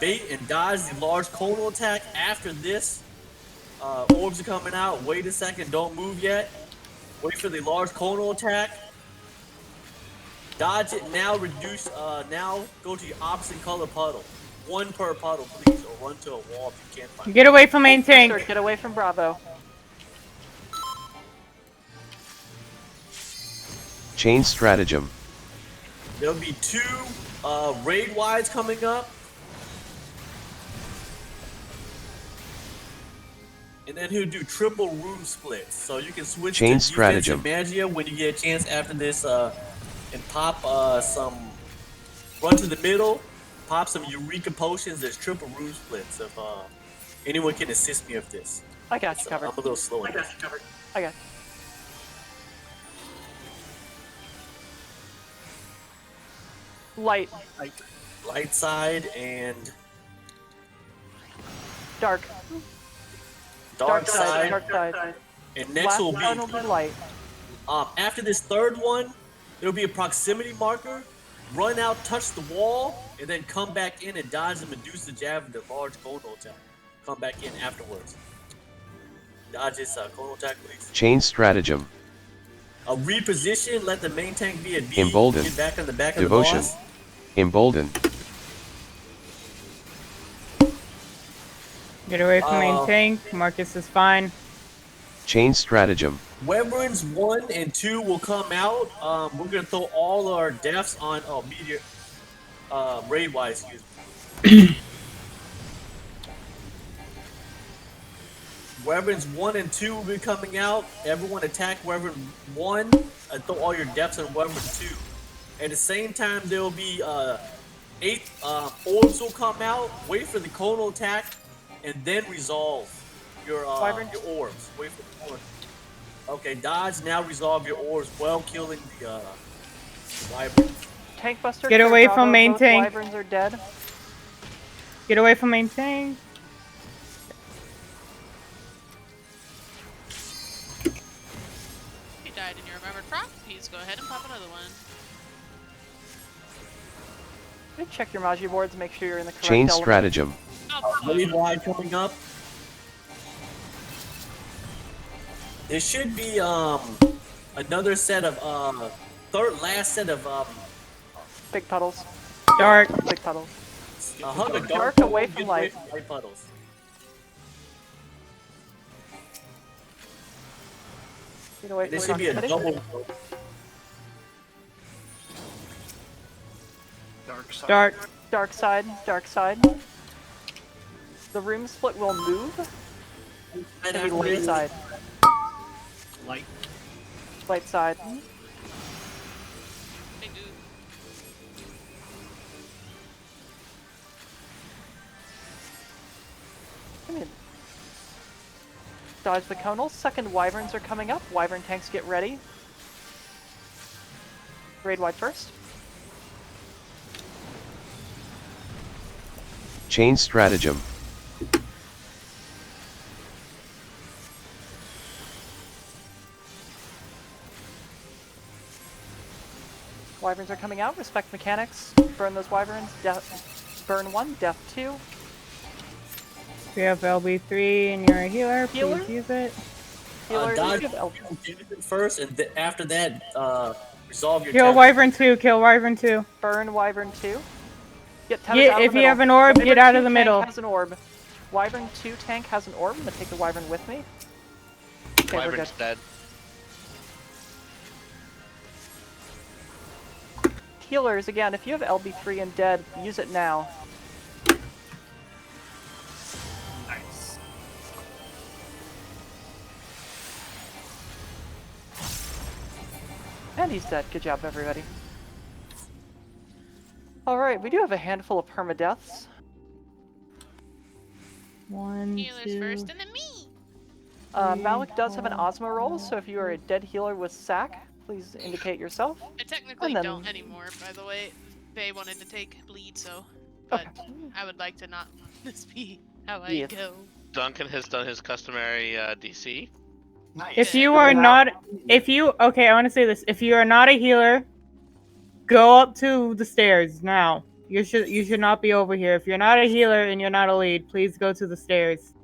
bait and dodge the large conal attack. After this, orbs are coming out. Wait a second, don't move yet. Wait for the large conal attack. Dodge it now. Reduce. Now go to the opposite color puddle. One per puddle, please, or run to a wall if you can't find it. Get away from main tank. Get away from Bravo. Chain stratagem. There'll be 2 raid wides coming up. And then he'll do triple room splits. So you can switch Chain to stratagem. defensive magia when you get a chance after this and pop some run to the middle, pop some Eureka potions. There's triple room splits. If anyone can assist me with this. I got you covered. I'm a little slow. I got you. Light. Light side and Dark. dark side. Dark side. And next Last will one will be light. After this third one, it'll be a proximity marker. Run out, touch the wall, and then come back in and dodge the Medusa Javelin, the large conal attack. Come back in afterwards. Dodge this conal attack, please. Chain stratagem. Reposition, let the main tank be a B. Embolden. Get back on the back Devotion. of the boss. Embolden. Get away from main tank. Marcus is fine. Chain stratagem. Wyverns 1 and 2 will come out. We're gonna throw all our deaths on meteor raid wise, excuse me. Wyverns 1 and 2 will be coming out. Everyone attack Wyvern 1 and throw all your deaths on Wyvern 2. At the same time, there will be 8 orbs will come out. Wait for the conal attack, and then resolve your orbs. Wait for the orbs. Okay, dodge, now resolve your orbs while killing the Wyvern. Tank Buster. Get away from main both tank. Wyverns are dead. Get away from main tank. He died in your remembered prop. Please go ahead and pop another one. Check your Magi boards, make sure you're in the correct Chain element. stratagem. Raid wide coming up. There should be another set of last set of Big puddles. Dark. Big puddles. hug a Dark puddle, away get from light. light puddles. Get away There from should be a proximity. double. Dark side. Dark. Dark side. Dark side. The room split will move. And It'll be light side. Light. Light side. They do. Come in. Dodge the conals. Second Wyverns are coming up. Wyvern tanks get ready. Raid wide first. Chain stratagem. Wyverns are coming out. Respect mechanics. Burn those Wyverns. Burn 1. Death 2. We have LB3 and you're a healer. Healer? Please use it. Healer, Dodge you have L- first, and after that, resolve your. Kill temper. Wyvern 2. Kill Wyvern 2. Burn Wyvern 2. Get tethered Get, out of if the you have middle. an orb, Wyvern get out 2 of the tank middle. Has an orb. Wyvern 2 tank has an orb. I'm gonna take the Wyvern with me. Okay, we're good. Wyvern's dead. healers, again, if you have LB3 and dead, use it now. Nice. And he's dead. Good job, everybody. Alright, we do have a handful of permadeaths. One, Healers two. first, and then me. Malik does have an Ozma roll, so if you are a dead healer with sack, please indicate yourself. I technically And then- don't anymore, by the way. Faye wanted to take bleed, so. But I would like to not this be how I Yes. go. Duncan has done his customary DC. Nice. If you are not, okay, I want to say this. If you are not a healer, go up to the stairs now. You should not be over here. If you're not a healer and you're not a lead, please go to the stairs.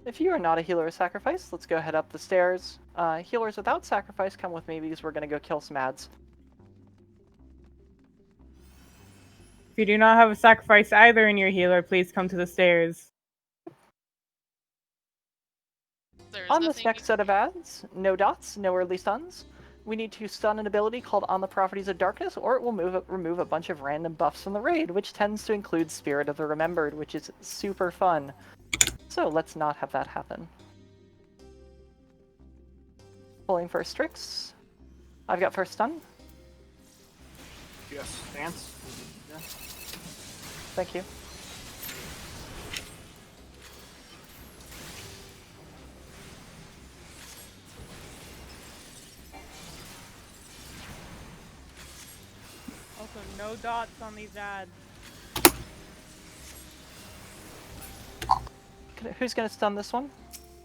If you are not a healer with sacrifice, let's go head up the stairs. Healers without sacrifice, come with me because we're gonna go kill some ads. If you do not have a sacrifice either in your healer, please come to the stairs. There's On this nothing next set of ads, no dots, no early stuns. We need to stun an ability called On the Properties of Darkness, or it will remove a bunch of random buffs from the raid, which tends to include Spirit of the Remembered, which is super fun. So let's not have that happen. Pulling first Strix. I've got first stun. Yes. Dance. Yeah. Thank you. Also, no dots on these ads. Who's gonna stun this one?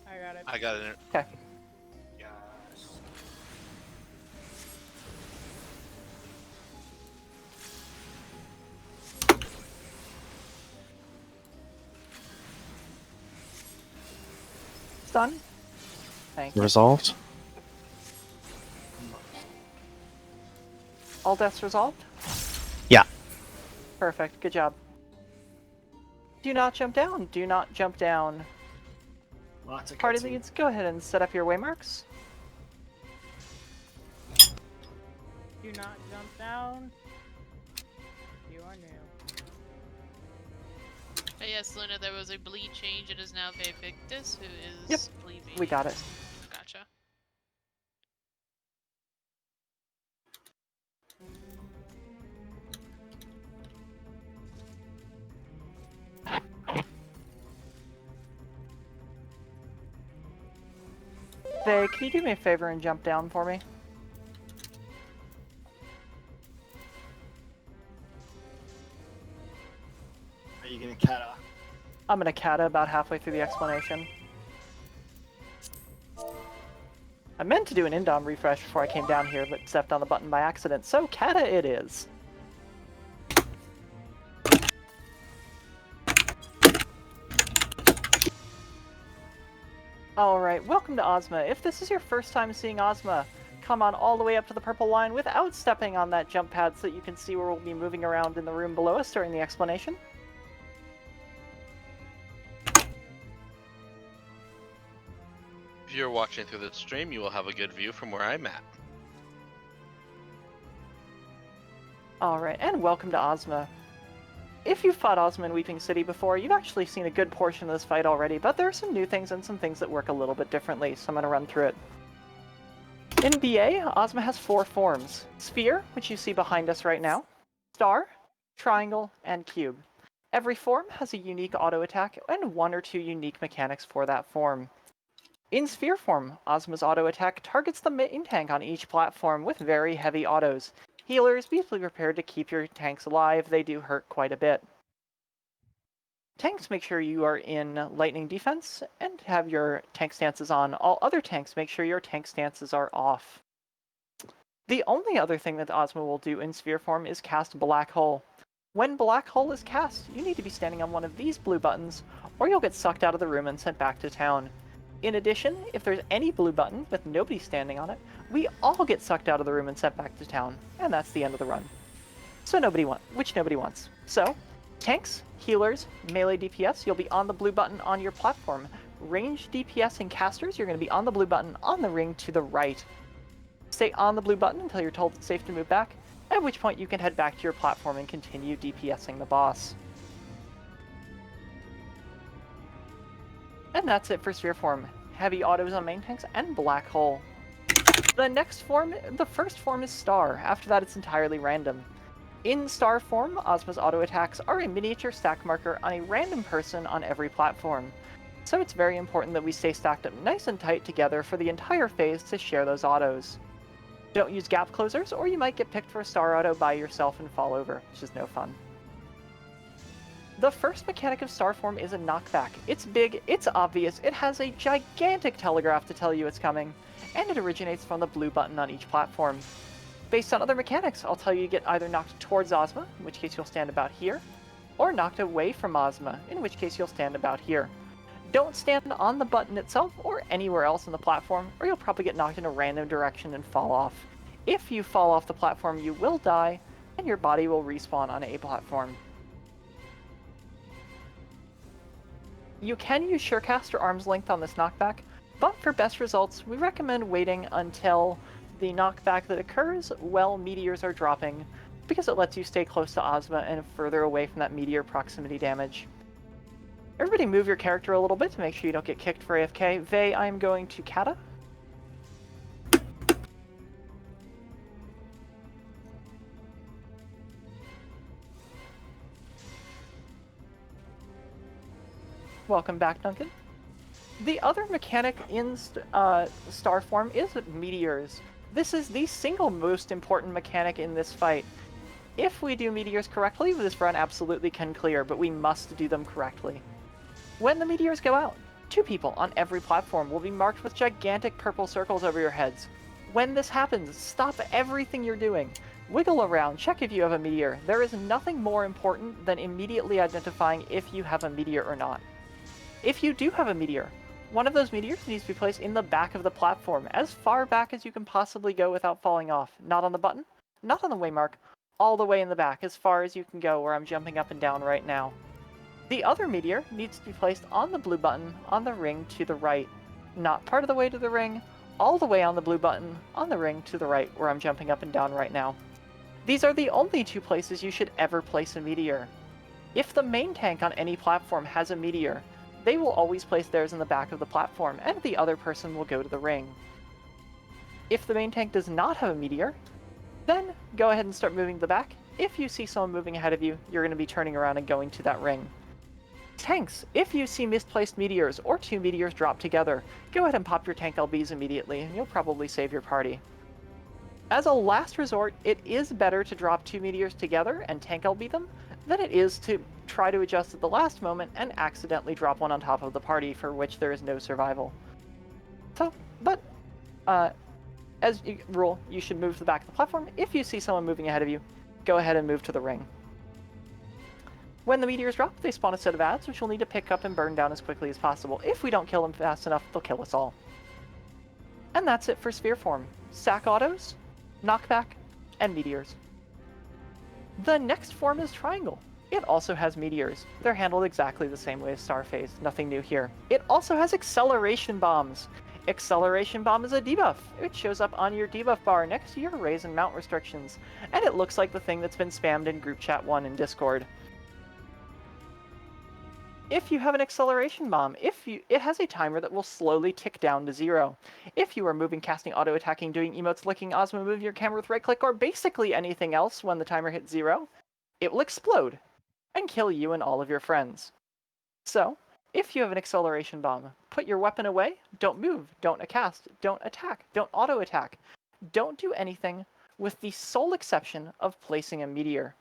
I got it. I got it. Okay. Yes. Stun. Thank you. Resolved. All deaths resolved? Yeah. Perfect. Good job. Do not jump down. Do not jump down. Lots of Party cutscene. leads, go ahead and set up your waymarks. Do not jump down. You are new. But yes, Luna, there was a bleed change. It is now Vivictus, who is Yep, bleeding. we got it. Gotcha. Vay, can you do me a favor and jump down for me? Are you gonna kata? I'm gonna kata about halfway through the explanation. I meant to do an Indom refresh before I came down here, but stepped on the button by accident, so kata it is. Alright, welcome to Ozma. If this is your first time seeing Ozma, come on all the way up to the purple line without stepping on that jump pad so that you can see where we'll be moving around in the room below us during the explanation. If you're watching through the stream, you will have a good view from where I'm at. Alright, and welcome to Ozma. If you've fought Ozma in Weeping City before, you've actually seen a good portion of this fight already, but there are some new things and some things that work a little bit differently, so I'm going to run through it. In BA, Ozma has 4 forms. Sphere, which you see behind us right now, Star, Triangle, and Cube. Every form has a unique auto attack and 1 or 2 unique mechanics for that form. In Sphere form, Ozma's auto attack targets the main tank on each platform with very heavy autos. Healers, be prepared to keep your tanks alive, they do hurt quite a bit. Tanks, make sure you are in lightning defense and have your tank stances on. All other tanks, make sure your tank stances are off. The only other thing that Ozma will do in Sphere form is cast Black Hole. When Black Hole is cast, you need to be standing on one of these blue buttons, or you'll get sucked out of the room and sent back to town. In addition, if there's any blue button with nobody standing on it, we all get sucked out of the room and sent back to town, and that's the end of the run. So nobody wants. So, tanks, healers, melee DPS, you'll be on the blue button on your platform. Ranged DPS and casters, you're going to be on the blue button on the ring to the right. Stay on the blue button until you're told it's safe to move back, at which point you can head back to your platform and continue DPSing the boss. And that's it for Sphere Form. Heavy autos on main tanks and Black Hole. The first form is Star. After that, it's entirely random. In Star form, Ozma's auto attacks are a miniature stack marker on a random person on every platform. So it's very important that we stay stacked up nice and tight together for the entire phase to share those autos. Don't use gap closers, or you might get picked for a Star auto by yourself and fall over, which is no fun. The first mechanic of Star form is a knockback. It's big, it's obvious, it has a gigantic telegraph to tell you it's coming, and it originates from the blue button on each platform. Based on other mechanics, I'll tell you to get either knocked towards Ozma, in which case you'll stand about here, or knocked away from Ozma, in which case you'll stand about here. Don't stand on the button itself or anywhere else on the platform, or you'll probably get knocked in a random direction and fall off. If you fall off the platform, you will die, and your body will respawn on a platform. You can use Surecast or Arm's Length on this knockback, but for best results, we recommend waiting until the knockback that occurs while meteors are dropping, because it lets you stay close to Ozma and further away from that meteor proximity damage. Everybody move your character a little bit to make sure you don't get kicked for AFK. Vey, I'm going to Kata. Welcome back, Duncan. The other mechanic in Star form is meteors. This is the single most important mechanic in this fight. If we do meteors correctly, this run absolutely can clear, but we must do them correctly. When the meteors go out, 2 people on every platform will be marked with gigantic purple circles over your heads. When this happens, stop everything you're doing. Wiggle around, check if you have a meteor. There is nothing more important than immediately identifying if you have a meteor or not. If you do have a meteor, one of those meteors needs to be placed in the back of the platform, as far back as you can possibly go without falling off. Not on the button, not on the waymark, all the way in the back, as far as you can go where I'm jumping up and down right now. The other meteor needs to be placed on the blue button on the ring to the right. Not part of the way to the ring, all the way on the blue button on the ring to the right where I'm jumping up and down right now. These are the only 2 places you should ever place a meteor. If the main tank on any platform has a meteor, they will always place theirs in the back of the platform, and the other person will go to the ring. If the main tank does not have a meteor, then go ahead and start moving to the back. If you see someone moving ahead of you, you're going to be turning around and going to that ring. Tanks, if you see misplaced meteors or 2 meteors drop together, go ahead and pop your tank LBs immediately, and you'll probably save your party. As a last resort, it is better to drop 2 meteors together and tank LB them than it is to try to adjust at the last moment and accidentally drop one on top of the party for which there is no survival. So, but, as a rule, you should move to the back of the platform. If you see someone moving ahead of you, go ahead and move to the ring. When the meteors drop, they spawn a set of ads, which you'll need to pick up and burn down as quickly as possible. If we don't kill them fast enough, they'll kill us all. And that's it for Sphere form. Sack autos, knockback, and meteors. The next form is Triangle. It also has meteors. They're handled exactly the same way as Starphase, nothing new here. It also has Acceleration Bombs. Acceleration Bomb is a debuff. It shows up on your debuff bar next to your raise and mount restrictions, and it looks like the thing that's been spammed in Group Chat 1 in Discord. If you have an Acceleration Bomb, it has a timer that will slowly tick down to 0. If you are moving, casting, auto-attacking, doing emotes, licking, Ozma, moving your camera with right-click, or basically anything else when the timer hits 0, it will explode and kill you and all of your friends. So, if you have an Acceleration Bomb, put your weapon away, don't move, don't cast, don't attack, don't auto-attack. Don't do anything with the sole exception of placing a meteor.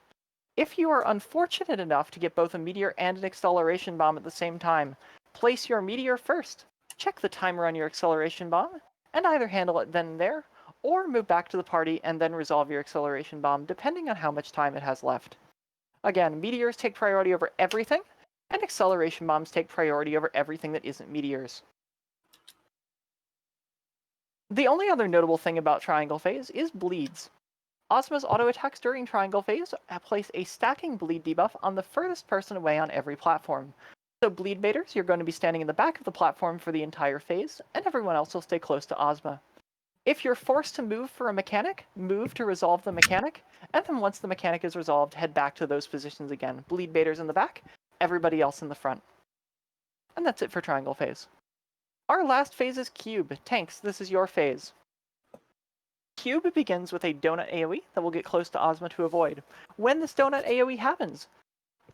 If you are unfortunate enough to get both a meteor and an Acceleration Bomb at the same time, place your meteor first, check the timer on your Acceleration Bomb, and either handle it then and there, or move back to the party and then resolve your Acceleration Bomb, depending on how much time it has left. Again, meteors take priority over everything, and Acceleration Bombs take priority over everything that isn't meteors. The only other notable thing about Triangle Phase is bleeds. Ozma's auto attacks during Triangle Phase place a stacking bleed debuff on the furthest person away on every platform. So bleed baiters, you're going to be standing in the back of the platform for the entire phase, and everyone else will stay close to Ozma. If you're forced to move for a mechanic, move to resolve the mechanic, and then once the mechanic is resolved, head back to those positions again. Bleed baiters in the back, everybody else in the front. And that's it for triangle phase. Our last phase is cube. Tanks, this is your phase. Cube begins with a donut AoE that will get close to Ozma to avoid. When this donut AoE happens,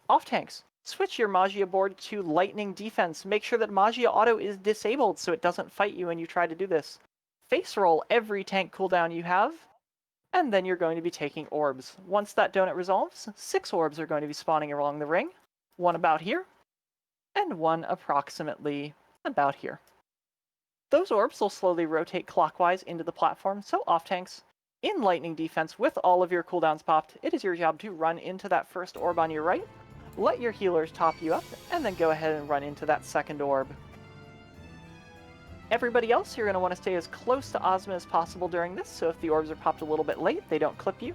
off tanks, switch your Magia board to lightning defense. Make sure that Magia auto is disabled so it doesn't fight you when you try to do this. Face roll every tank cooldown you have, and then you're going to be taking orbs. Once that donut resolves, 6 orbs are going to be spawning along the ring. One about here, and one approximately about here. Those orbs will slowly rotate clockwise into the platform, so off tanks, in lightning defense with all of your cooldowns popped, it is your job to run into that first orb on your right, let your healers top you up, and then go ahead and run into that second orb. Everybody else, you're going to want to stay as close to Ozma as possible during this, so if the orbs are popped a little bit late, they don't clip you.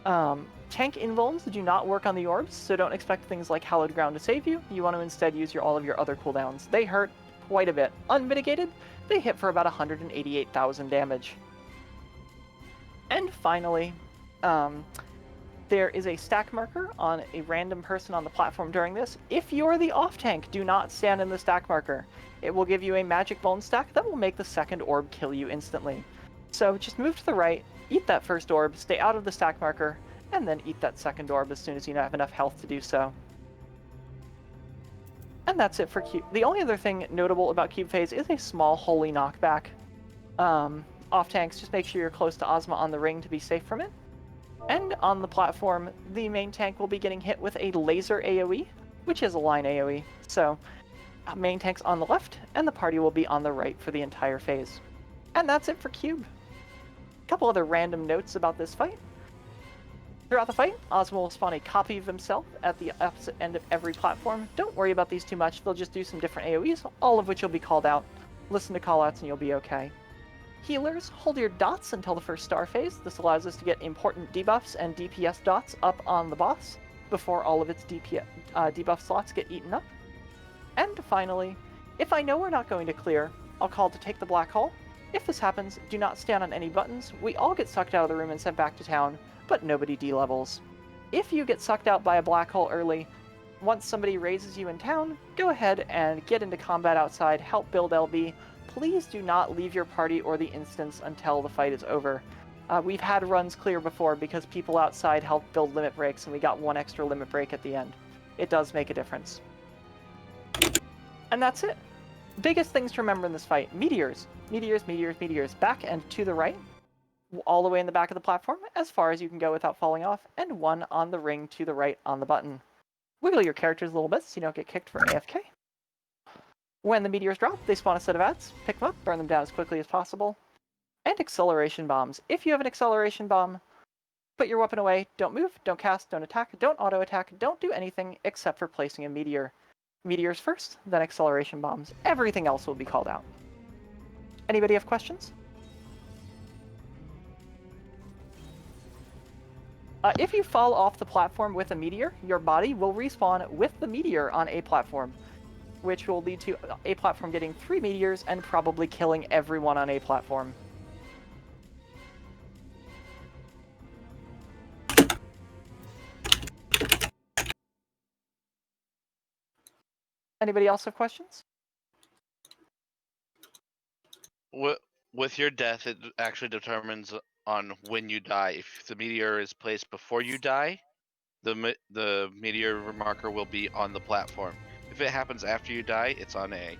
Tank invulns do not work on the orbs, so don't expect things like Hallowed Ground to save you. You want to instead use all of your other cooldowns. They hurt quite a bit. Unmitigated, they hit for about 188,000 damage. And finally, there is a stack marker on a random person on the platform during this. If you're the off tank, do not stand in the stack marker. It will give you a magic bone stack that will make the second orb kill you instantly. So just move to the right, eat that first orb, stay out of the stack marker, and then eat that second orb as soon as you have enough health to do so. And that's it for Cube. The only other thing notable about Cube Phase is a small holy knockback. Off tanks, just make sure you're close to Ozma on the ring to be safe from it. And on the platform, the main tank will be getting hit with a laser AoE, which is a line AoE. So, main tank's on the left, and the party will be on the right for the entire phase. And that's it for Cube. A couple other random notes about this fight. Throughout the fight, Ozma will spawn a copy of himself at the opposite end of every platform. Don't worry about these too much, they'll just do some different AoEs, all of which will be called out. Listen to callouts and you'll be okay. Healers, hold your dots until the first star phase. This allows us to get important debuffs and DPS dots up on the boss before all of its debuff slots get eaten up. And finally, if I know we're not going to clear, I'll call to take the black hole. If this happens, do not stand on any buttons. We all get sucked out of the room and sent back to town, but nobody D-levels. If you get sucked out by a black hole early, once somebody raises you in town, go ahead and get into combat outside, help build LB. Please do not leave your party or the instance until the fight is over. We've had runs clear before because people outside helped build limit breaks and we got one extra limit break at the end. It does make a difference. And that's it. Biggest things to remember in this fight. Meteors. Meteors, meteors, meteors. Back and to the right. All the way in the back of the platform, as far as you can go without falling off. And one on the ring to the right on the button. Wiggle your characters a little bit so you don't get kicked for AFK. When the meteors drop, they spawn a set of ads. Pick them up, burn them down as quickly as possible. And acceleration bombs. If you have an acceleration bomb, put your weapon away, don't move, don't cast, don't attack, don't auto-attack, don't do anything except for placing a meteor. Meteors first, then acceleration bombs. Everything else will be called out. Anybody have questions? If you fall off the platform with a meteor, your body will respawn with the meteor on a platform, which will lead to a platform getting 3 meteors and probably killing everyone on a platform. Anybody else have questions? With your death, it actually determines on when you die. If the meteor is placed before you die, the meteor marker will be on the platform. If it happens after you die, it's on A.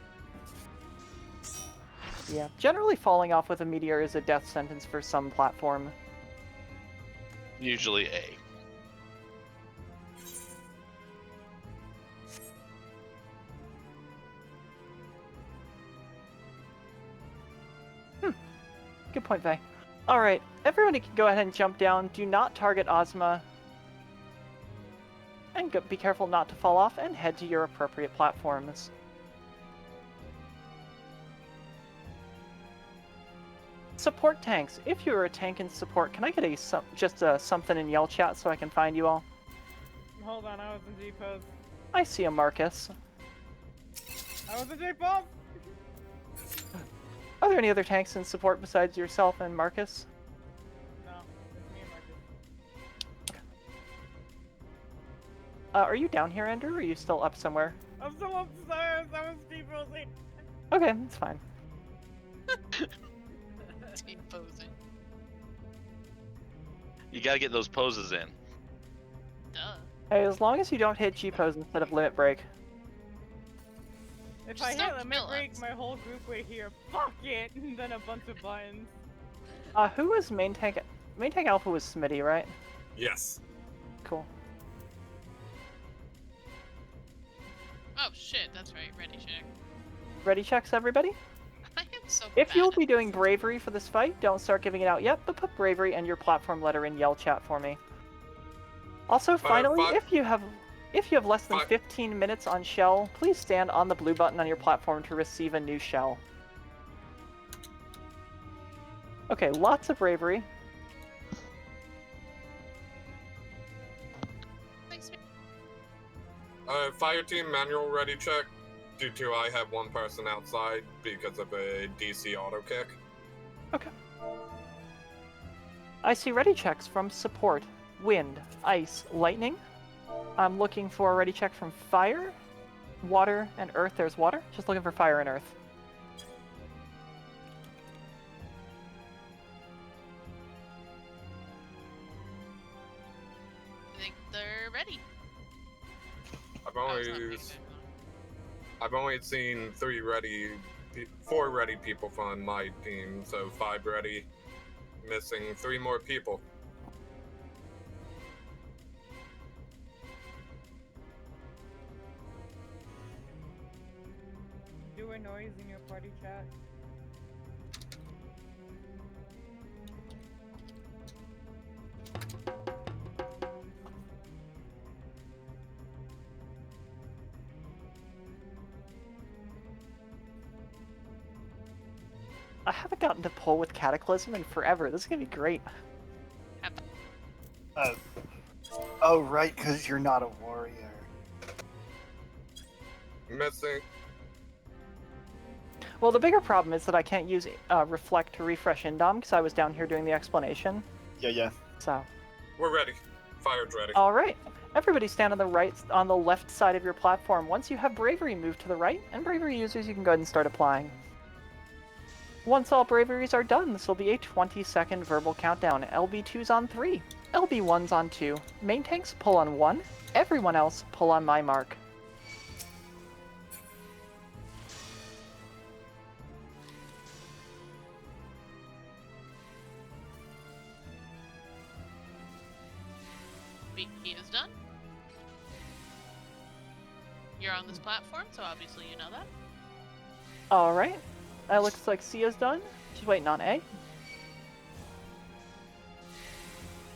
Yeah, generally falling off with a meteor is a death sentence for some platform. Usually A. Good point, Vay. Alright, everybody can go ahead and jump down. Do not target Ozma. And be careful not to fall off and head to your appropriate platforms. Support tanks. If you're a tank in support, can I get a something in yell chat so I can find you all? Hold on, I was in G-pose. I see a Marcus. I was in J-pose! Oh, there any other tanks in support besides yourself and Marcus? No, it's me and Marcus. Are you down here, Andrew, or are you still up somewhere? I'm still upstairs. I was deposing. Okay, that's fine. Team posing. You gotta get those poses in. Duh. Hey, as long as you don't hit G-pose instead of limit break. If Just I hit don't limit kill break, us. my whole group would hear "fuck it" and then a bunch of buttons. Who was main tank? Main tank alpha was Smitty, right? Yes. Cool. Oh shit, that's right. Ready check. Ready checks, everybody? I am so If bad you'll at be doing bravery for this fight, don't start giving it out yet, but put bravery and your platform letter in yell chat for me. Also, finally, if you have less than 15 minutes on shell, please stand on the blue button on your platform to receive a new shell. Okay, lots of bravery. Thanks, Fire team manual ready check. Due to I have one person outside because of a DC auto kick. Okay. I see ready checks from support, wind, ice, lightning. I'm looking for a ready check from fire, water, and earth. There's water. Just looking for fire and earth. I think they're ready. I've only seen 4 ready people from my team, so 5 ready, missing 3 more people. Do a noise in your party chat. I haven't gotten to pull with Cataclysm in forever. This is gonna be great. Oh, right, because you're not a warrior. Missing. Well, the bigger problem is that I can't use Reflect to refresh Indom because I was down here doing the explanation. Yeah. So. We're ready. Fire's ready. All right. Everybody stand on the left side of your platform. Once you have Bravery, move to the right, and Bravery users, you can go ahead and start applying. Once all Braveries are done, this will be a 20-second verbal countdown. LB2's on 3. LB1's on 2. Main tanks pull on 1. Everyone else pull on my mark. B is done. You're on this platform, so obviously you know that. All right. It looks like C is done. Just waiting on A.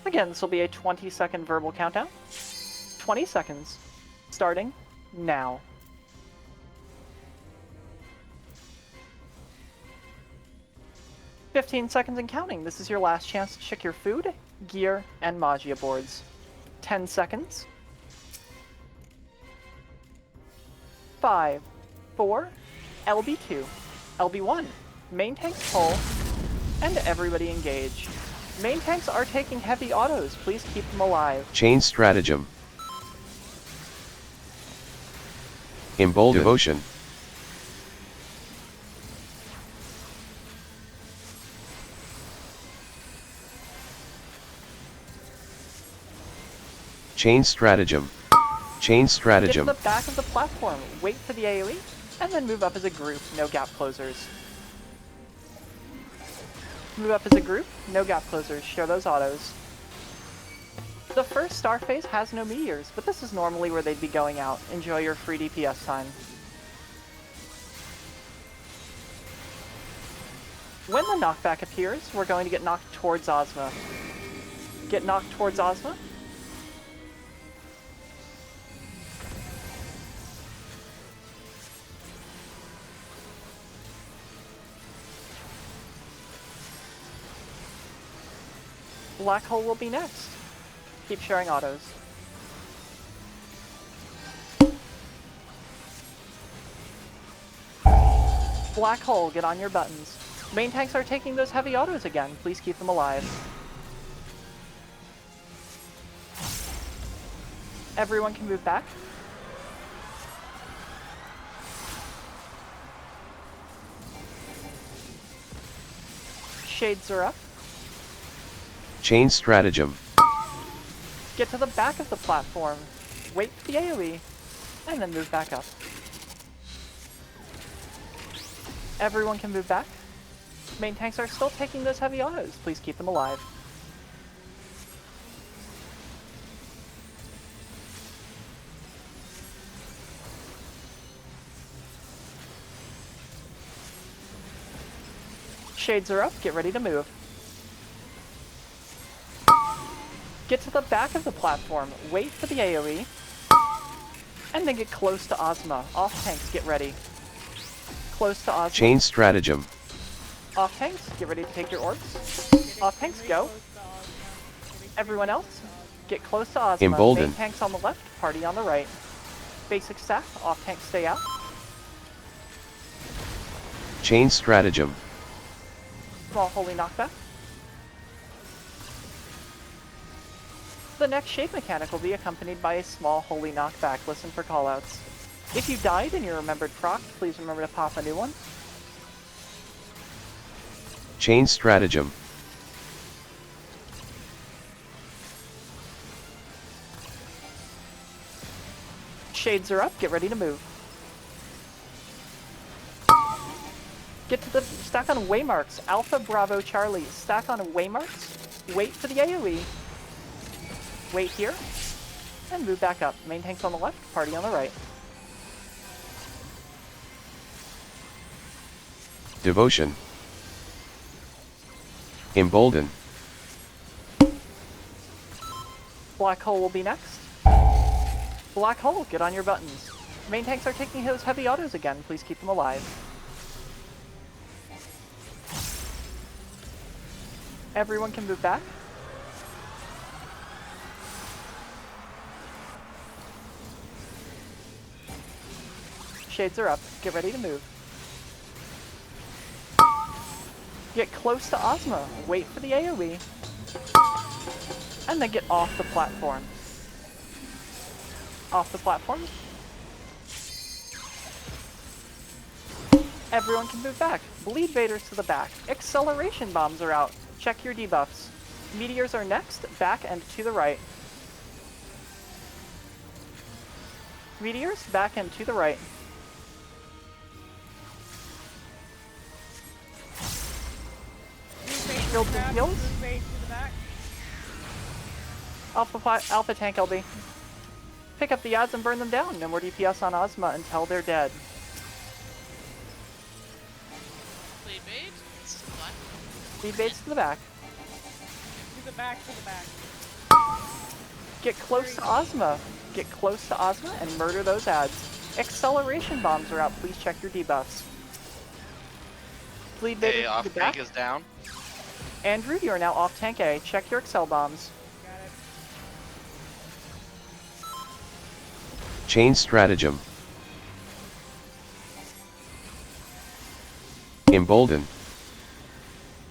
Again, this will be a 20-second verbal countdown. 20 seconds. Starting now. "15 seconds and counting. This is your last chance to check your food, gear, and Magia boards. 10 seconds. 5, 4, LB2, LB1, main tanks pull, and everybody engage. Main tanks are taking heavy autos. Please keep them alive. Chain stratagem. Embolden. Devotion. Chain stratagem. Chain Get to stratagem. the back of the platform, wait for the AoE, and then move up as a group, no gap closers. Move up as a group, no gap closers, share those autos. The first star phase has no meteors, but this is normally where they'd be going out. Enjoy your free DPS time. When the knockback appears, we're going to get knocked towards Ozma. Get knocked towards Ozma. Black Hole will be next. Keep sharing autos. Black Hole, get on your buttons. Main tanks are taking those heavy autos again. Please keep them alive. Everyone can move back. Shades are up. Chain stratagem. Get to the back of the platform. Wait for the AoE. And then move back up. Everyone can move back. Main tanks are still taking those heavy autos. Please keep them alive. Shades are up. Get ready to move. Get to the back of the platform. Wait for the AoE. And then get close to Ozma. Off tanks, get ready. Close to Ozma. Chain stratagem. Off tanks, get ready to take your orbs. Off tanks, go. Everyone else, get close to Ozma. Embolden. Main tanks on the left, party on the right. Basic staff, off tanks stay out. Chain stratagem. Small holy knockback. The next shape mechanic will be accompanied by a small holy knockback. Listen for callouts. If you died and you remembered proc, please remember to pop a new one. Chain stratagem. Shades are up, get ready to move. Get to the stack on waymarks. Alpha, Bravo, Charlie. Stack on waymarks. Wait for the AoE. Wait here. And move back up. Main tanks on the left, party on the right. Devotion. Embolden. Black Hole will be next. Black Hole, get on your buttons. Main tanks are taking those heavy autos again. Please keep them alive. Everyone can move back. Shades are up. Get ready to move. Get close to Ozma. Wait for the AoE. And then get off the platform. Off the platform. Everyone can move back. Bleed Vaders to the back. Acceleration bombs are out. Check your debuffs. Meteors are next. Back and to the right. Meteors, back and to the right. Shields and heals. Alpha tank LB. Pick up the odds and burn them down. No more DPS on Ozma until they're dead. Bleed bait. It's to the left. Bleed baits to the back. To the back, to the back. Get close to Ozma. Get close to Ozma and murder those ads. Acceleration bombs are out. Please check your debuffs. Bleed Hey, baiters to off the back. tank is down. Andrew, you are now off tank A. Check your Excel bombs. Chain stratagem. Embolden.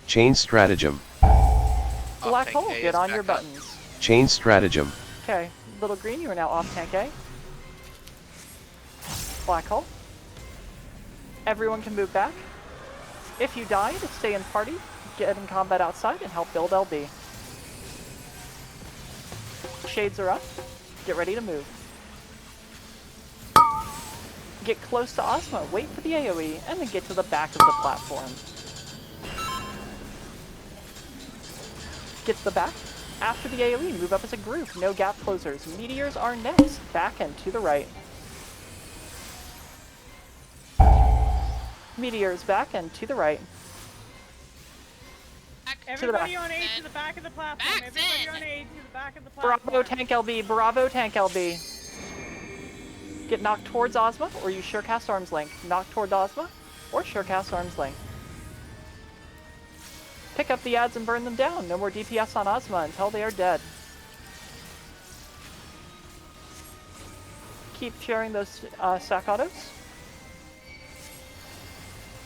Chain stratagem. Black tank Hole, A get is on your back up. buttons. Chain stratagem. Okay, Little Green, you are now off tank A. Black Hole. Everyone can move back. If you died, stay in party, get in combat outside, and help build LB. Shades are up. Get ready to move. Get close to Ozma, wait for the AoE, and then get to the back of the platform. Get to the back. After the AoE, move up as a group. No gap closers. Meteors are next. Back and to the right. Meteors back and to the right. Everybody on A to the back of the platform. Back Everybody then. on A to the back of the platform. Bravo tank LB. Bravo tank LB. Get knocked towards Ozma, or you sure cast arm's length. Knock toward Ozma, or sure cast arm's length. Pick up the ads and burn them down. No more DPS on Ozma until they are dead. Keep sharing those sack autos.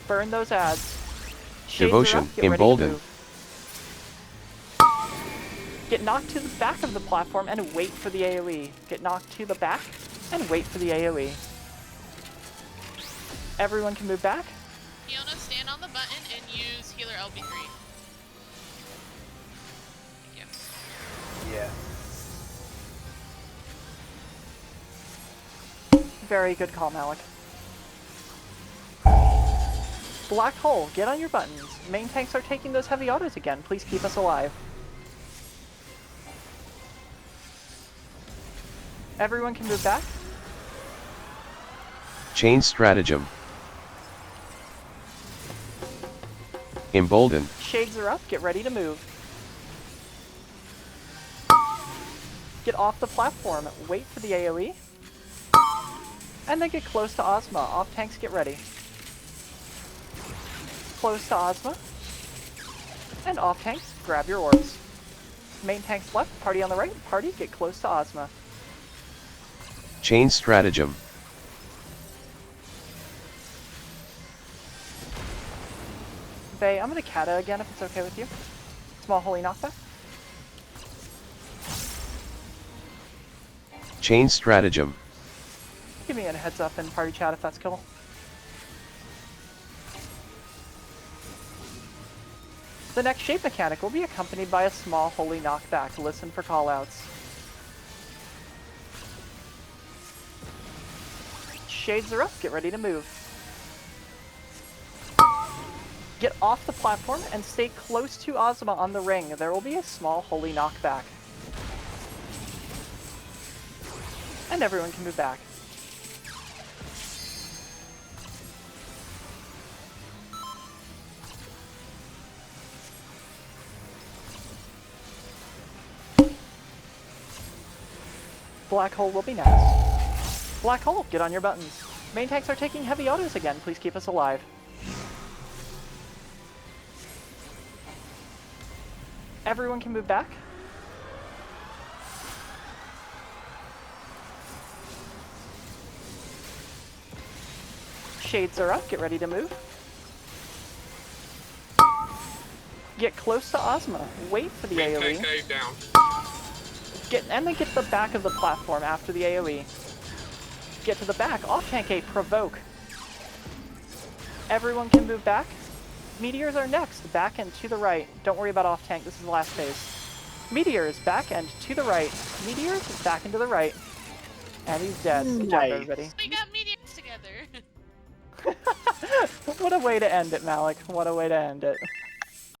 Burn those ads. Shades are Devotion, up, get ready to embolden. move. Get knocked to the back of the platform and wait for the AoE. Get knocked to the back and wait for the AoE. Everyone can move back. Fiona, stand on the button and use healer LB3. Thank you. Yeah. Very good call, Malik. Black Hole, get on your buttons. Main tanks are taking those heavy autos again. Please keep us alive. Everyone can move back. Chain stratagem. Embolden. Shades are up, get ready to move. Get off the platform, wait for the AoE. And then get close to Ozma. Off tanks, get ready. Close to Ozma. And off tanks, grab your orbs. Main tanks left, party on the right, party, get close to Ozma. Chain stratagem. Faye, I'm gonna Kata again if it's okay with you. Small holy knockback. Chain stratagem. Give me a heads up in party chat if that's cool. The next shape mechanic will be accompanied by a small holy knockback. Listen for callouts. Shades are up, get ready to move. Get off the platform and stay close to Ozma on the ring. There will be a small holy knockback. And everyone can move back. Black Hole will be next. Black Hole, get on your buttons. Main tanks are taking heavy autos again. Please keep us alive. Everyone can move back. Shades are up, get ready to move. Get close to Ozma. Wait for the AoE. KK down. And then get to the back of the platform after the AoE. Get to the back. Off tank A, provoke. Everyone can move back. Meteors are next. Back and to the right. Don't worry about off tank. This is the last phase. Meteors, back and to the right. Meteors, back and to the right. And he's dead. Good job, everybody. We got meteors together. What a way to end it, Malik. What a way to end it.